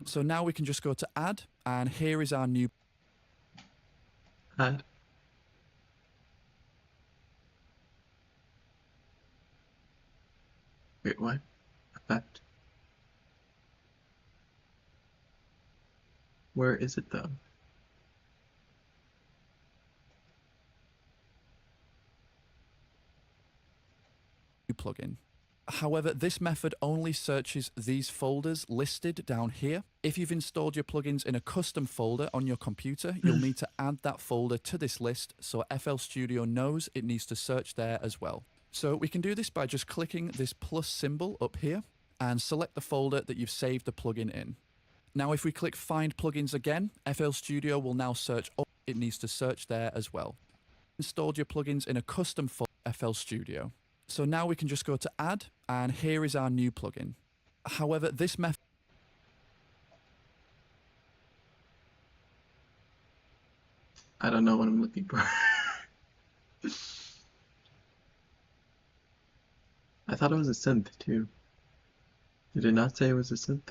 So now we can just go to Add, and here is our new Add. Wait, what? Effect? Where is it though? plugin. However, this method only searches these folders listed down here. If you've installed your plugins in a custom folder on your computer, you'll need to add that folder to this list so FL Studio knows it needs to search there as well. So we can do this by just clicking this plus symbol up here and select the folder that you've saved the plugin in. Now if we click Find Plugins again, FL Studio will now search all it needs to search there as well. Installed your plugins in a custom folder, FL Studio. So now we can just go to Add, and here is our new plugin. However, this method I don't know what I'm looking for. I thought it was a synth too. Did it not say it was a synth?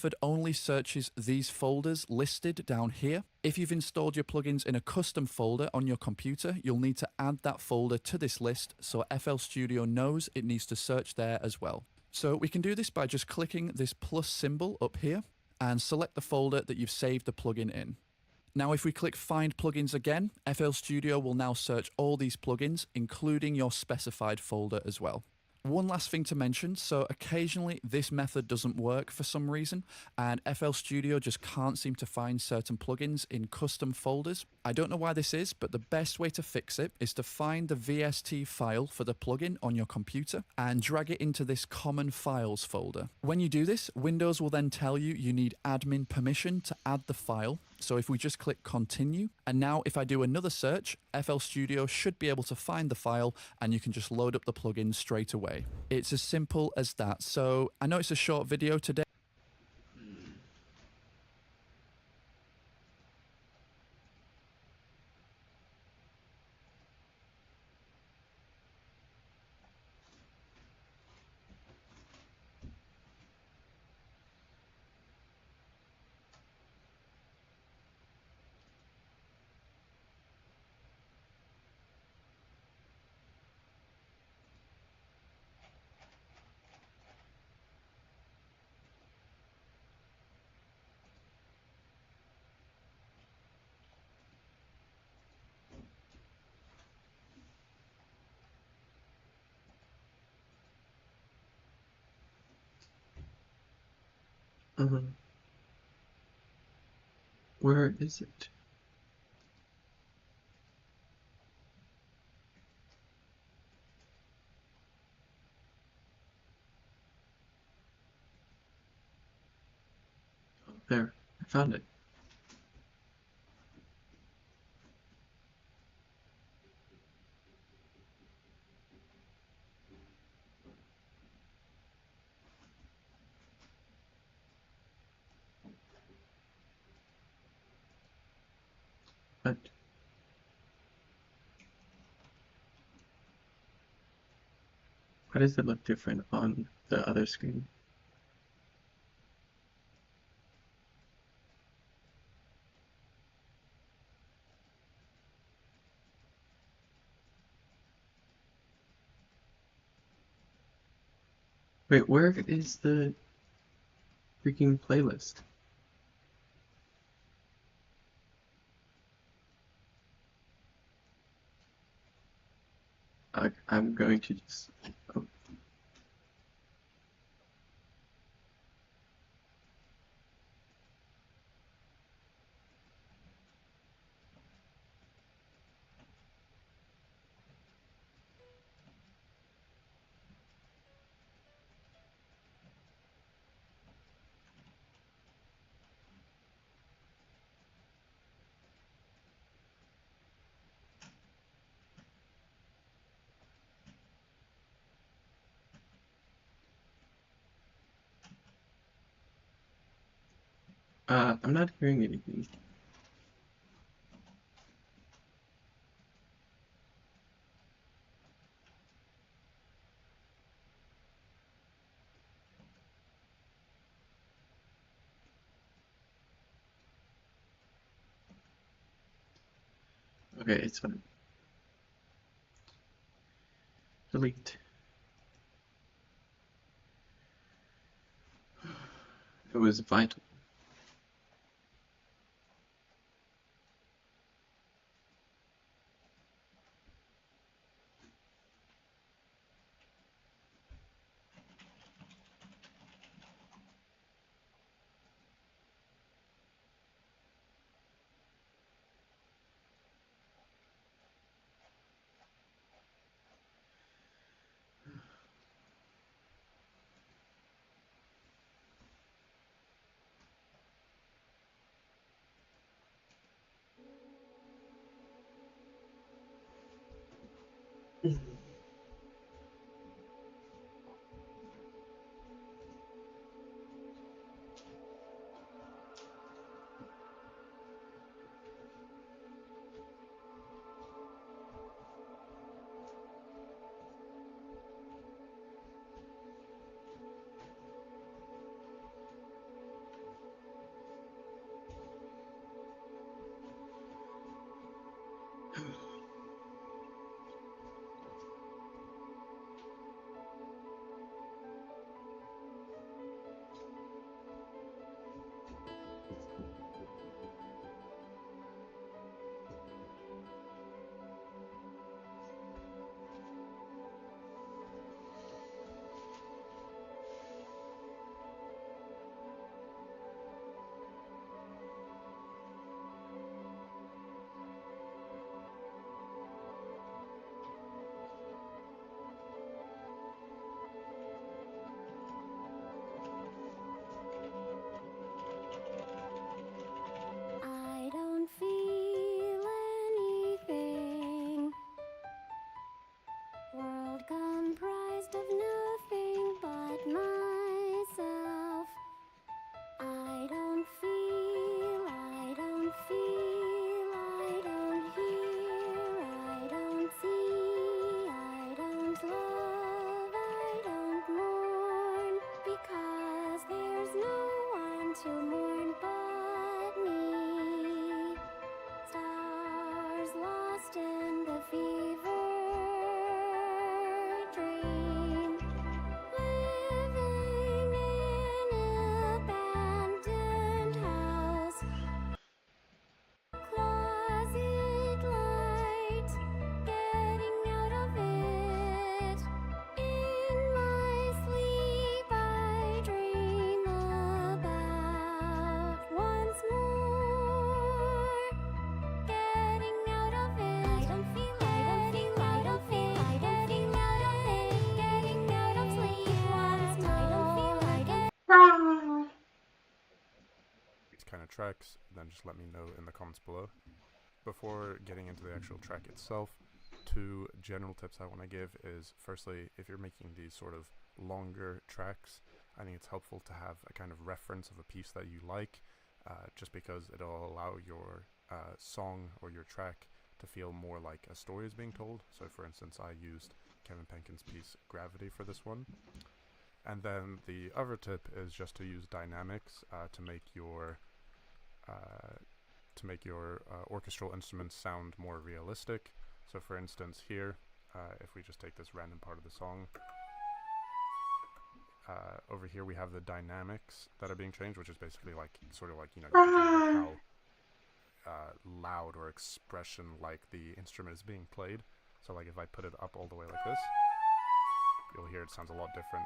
method only searches these folders listed down here. If you've installed your plugins in a custom folder on your computer, you'll need to add that folder to this list so FL Studio knows it needs to search there as well. So we can do this by just clicking this plus symbol up here and select the folder that you've saved the plugin in. Now, if we click Find Plugins again, FL Studio will now search all these plugins, including your specified folder as well. One last thing to mention, so occasionally this method doesn't work for some reason, and FL Studio just can't seem to find certain plugins in custom folders. I don't know why this is, but the best way to fix it is to find the VST file for the plugin on your computer and drag it into this common files folder. When you do this, Windows will then tell you you need admin permission to add the file. So if we just click continue, and now if I do another search, FL Studio should be able to find the file and you can just load up the plugin straight away. It's as simple as that. So I know it's a short video today. Where is it? Oh, there. I found it. But why does it look different on the other screen? Wait, where is the freaking playlist? I'm going to just... Oh. I'm not hearing anything. Okay, it's fine. Delete. It was vital. tracks, then just let me know in the comments below. Before getting into the actual track itself, 2 general tips I want to give is, firstly, if you're making these sort of longer tracks, I think it's helpful to have a kind of reference of a piece that you like, just because it'll allow your song or your track to feel more like a story is being told. So for instance, I used Kevin Penkin's piece Gravity for this one. And then the other tip is just to use dynamics to make your orchestral instruments sound more realistic. So for instance here, if we just take this random part of the song, over here we have the dynamics that are being changed, which is basically like, sort of like, you know, you can think like how loud or expression like the instrument is being played. So like if I put it up all the way like this, you'll hear it sounds a lot different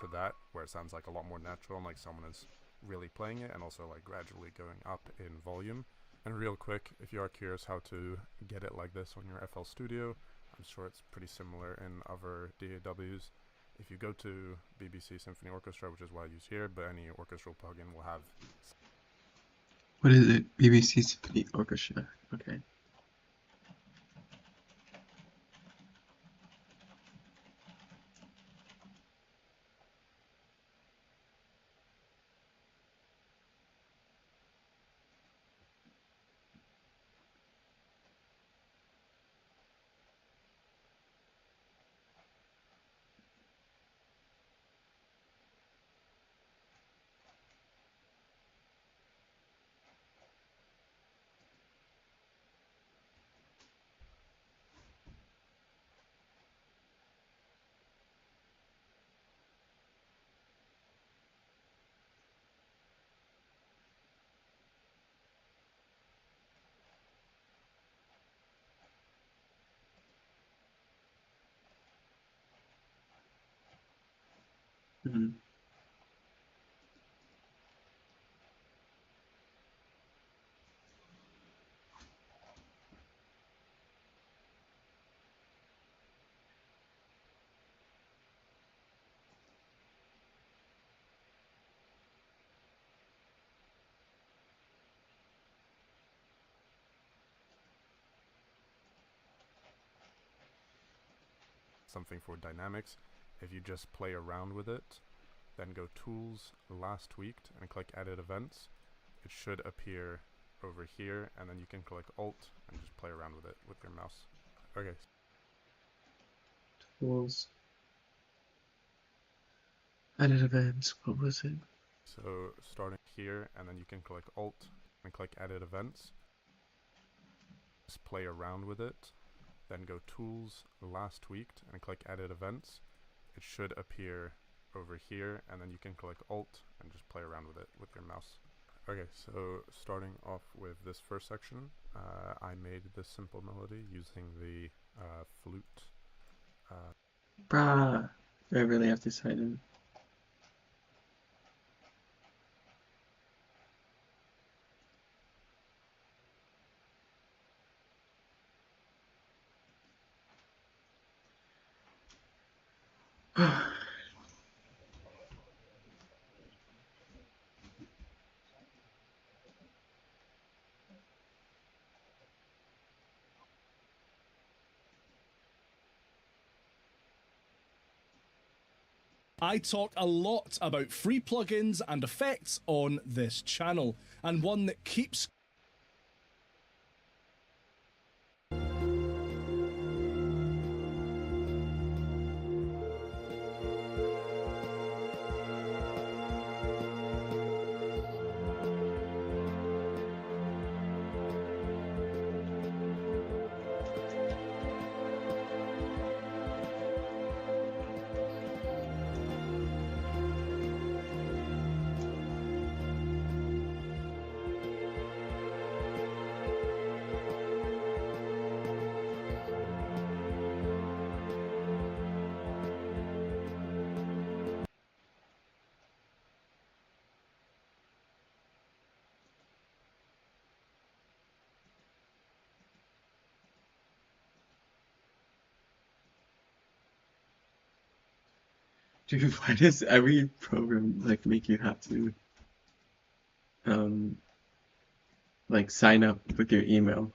to that, where it sounds like a lot more natural and like someone is really playing it, and also like gradually going up in volume. And real quick, if you are curious how to get it like this on your FL Studio, I'm sure it's pretty similar in other DAWs. If you go to BBC Symphony Orchestra, which is what I use here, but any orchestral plugin will have... What is it? BBC Symphony Orchestra. Okay. Mm-hmm. something for dynamics. If you just play around with it, then go Tools, Last Tweaked, and click Edit Events, it should appear over here, and then you can click Alt and just play around with it with your mouse. Okay. Tools. Edit events. What was it? So starting here, and then you can click Alt and click Edit Events. Just play around with it, then go Tools, Last Tweaked, and click Edit Events. It should appear over here, and then you can click Alt and just play around with it with your mouse. Okay, so starting off with this first section, I made this simple melody using the flute. Bruh. Do I really have to sign in? I talk a lot about free plugins and effects on this channel, and one that keeps Dude, why does every program like make you have to like sign up with your email.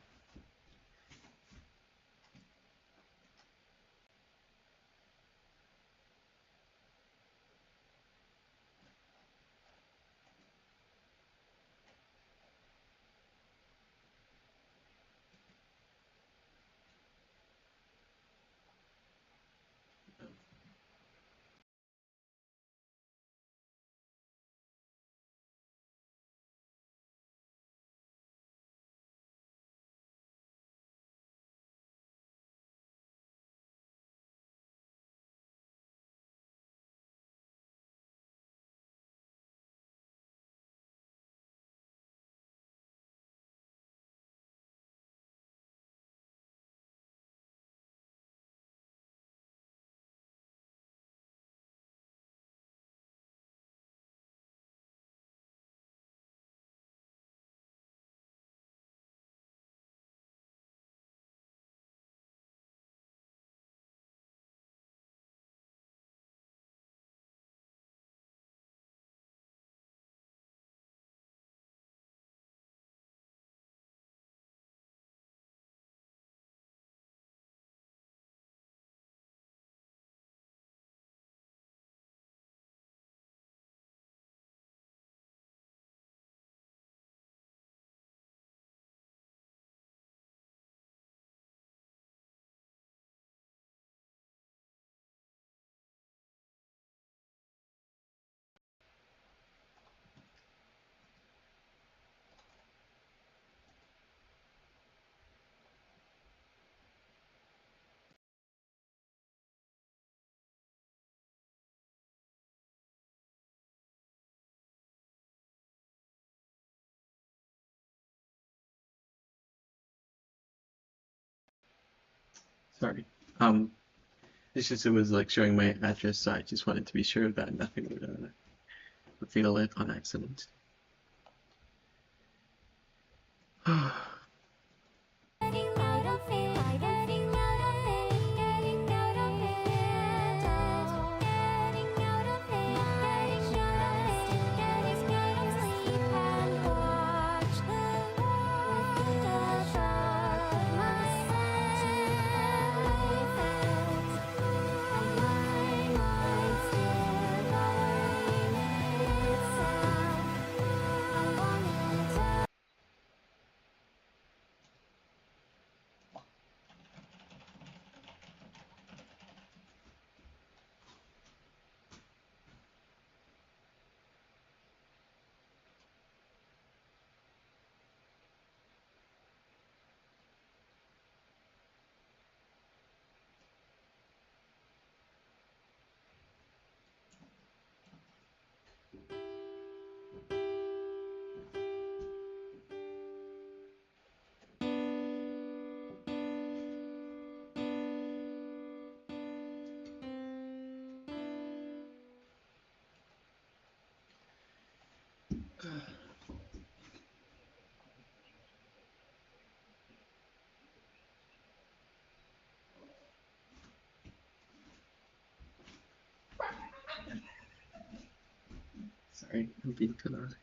Sorry. It's just it was like showing my address, so I just wanted to be sure that nothing would reveal it on accident. Sorry, I'm being too loud.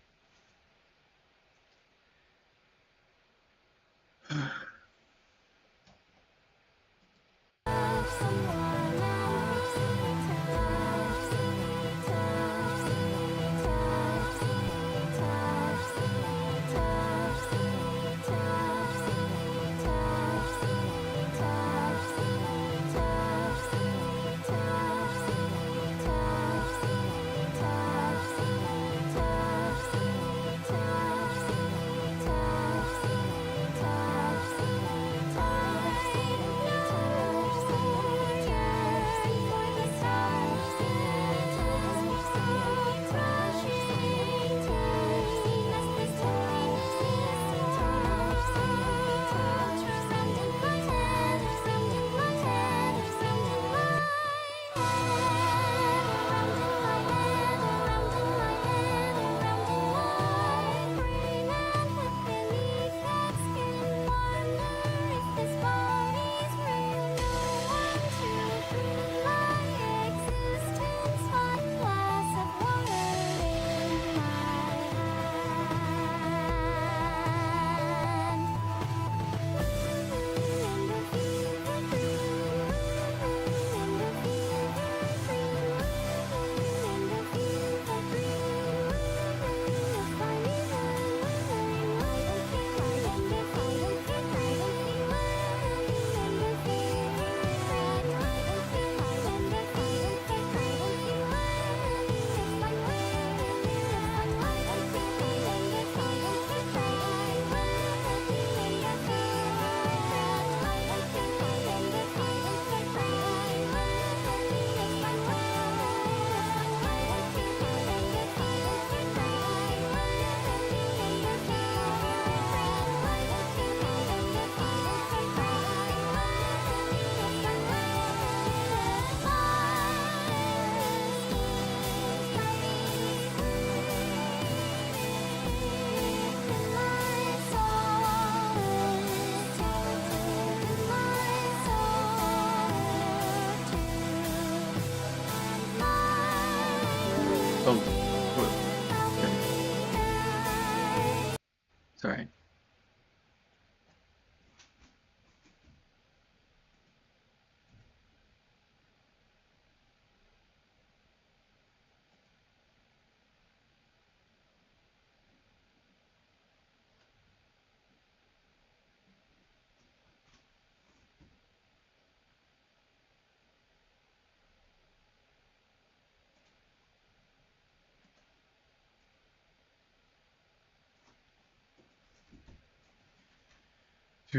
Rah,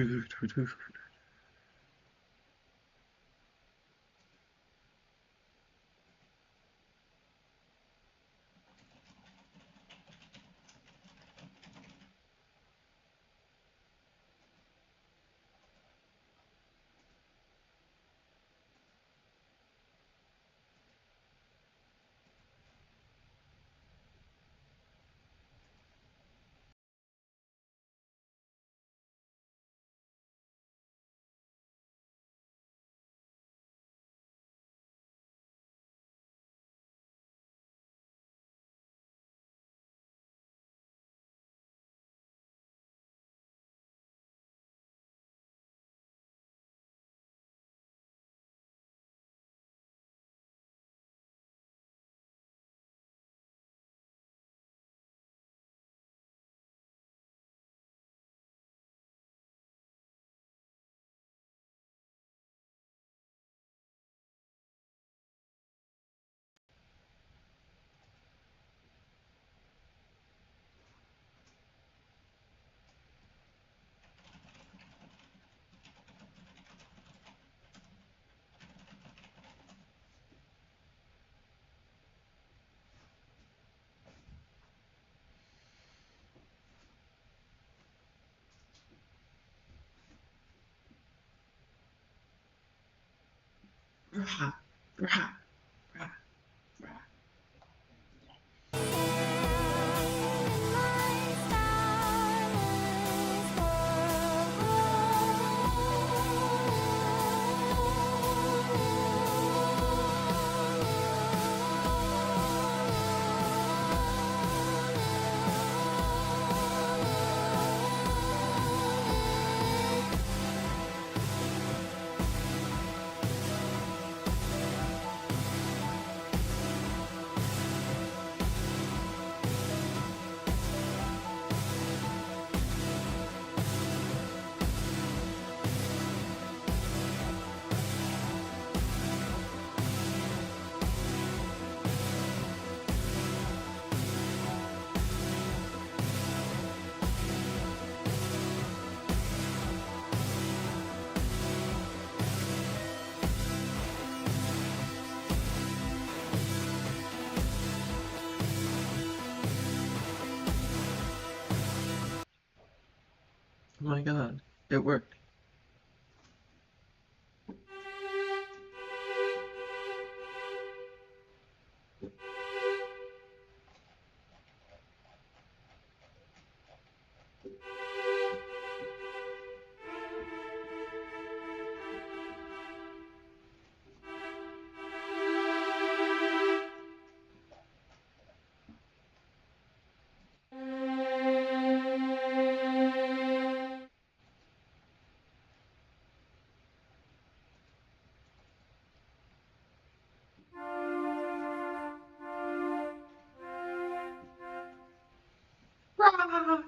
rah, rah, rah. Oh my god, it worked. Rah!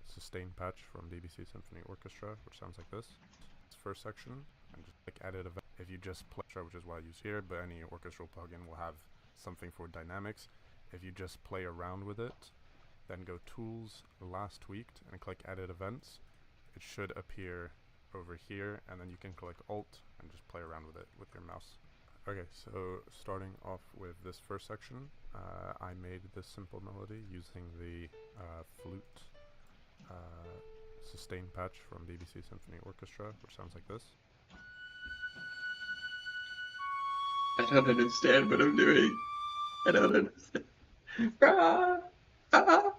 Sustain patch from BBC Symphony Orchestra, which sounds like this. It's first section, and just click edit event. If you just play, which is what I use here, but any orchestral plugin will have something for dynamics. If you just play around with it, then go tools, last tweaked, and click edit events, it should appear over here, and then you can click alt and just play around with it with your mouse. Okay, so starting off with this first section, I made this simple melody using the flute sustain patch from BBC Symphony Orchestra, which sounds like this. I don't understand what I'm doing. I don't understand. Rah! Ah!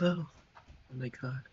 low. Oh my god.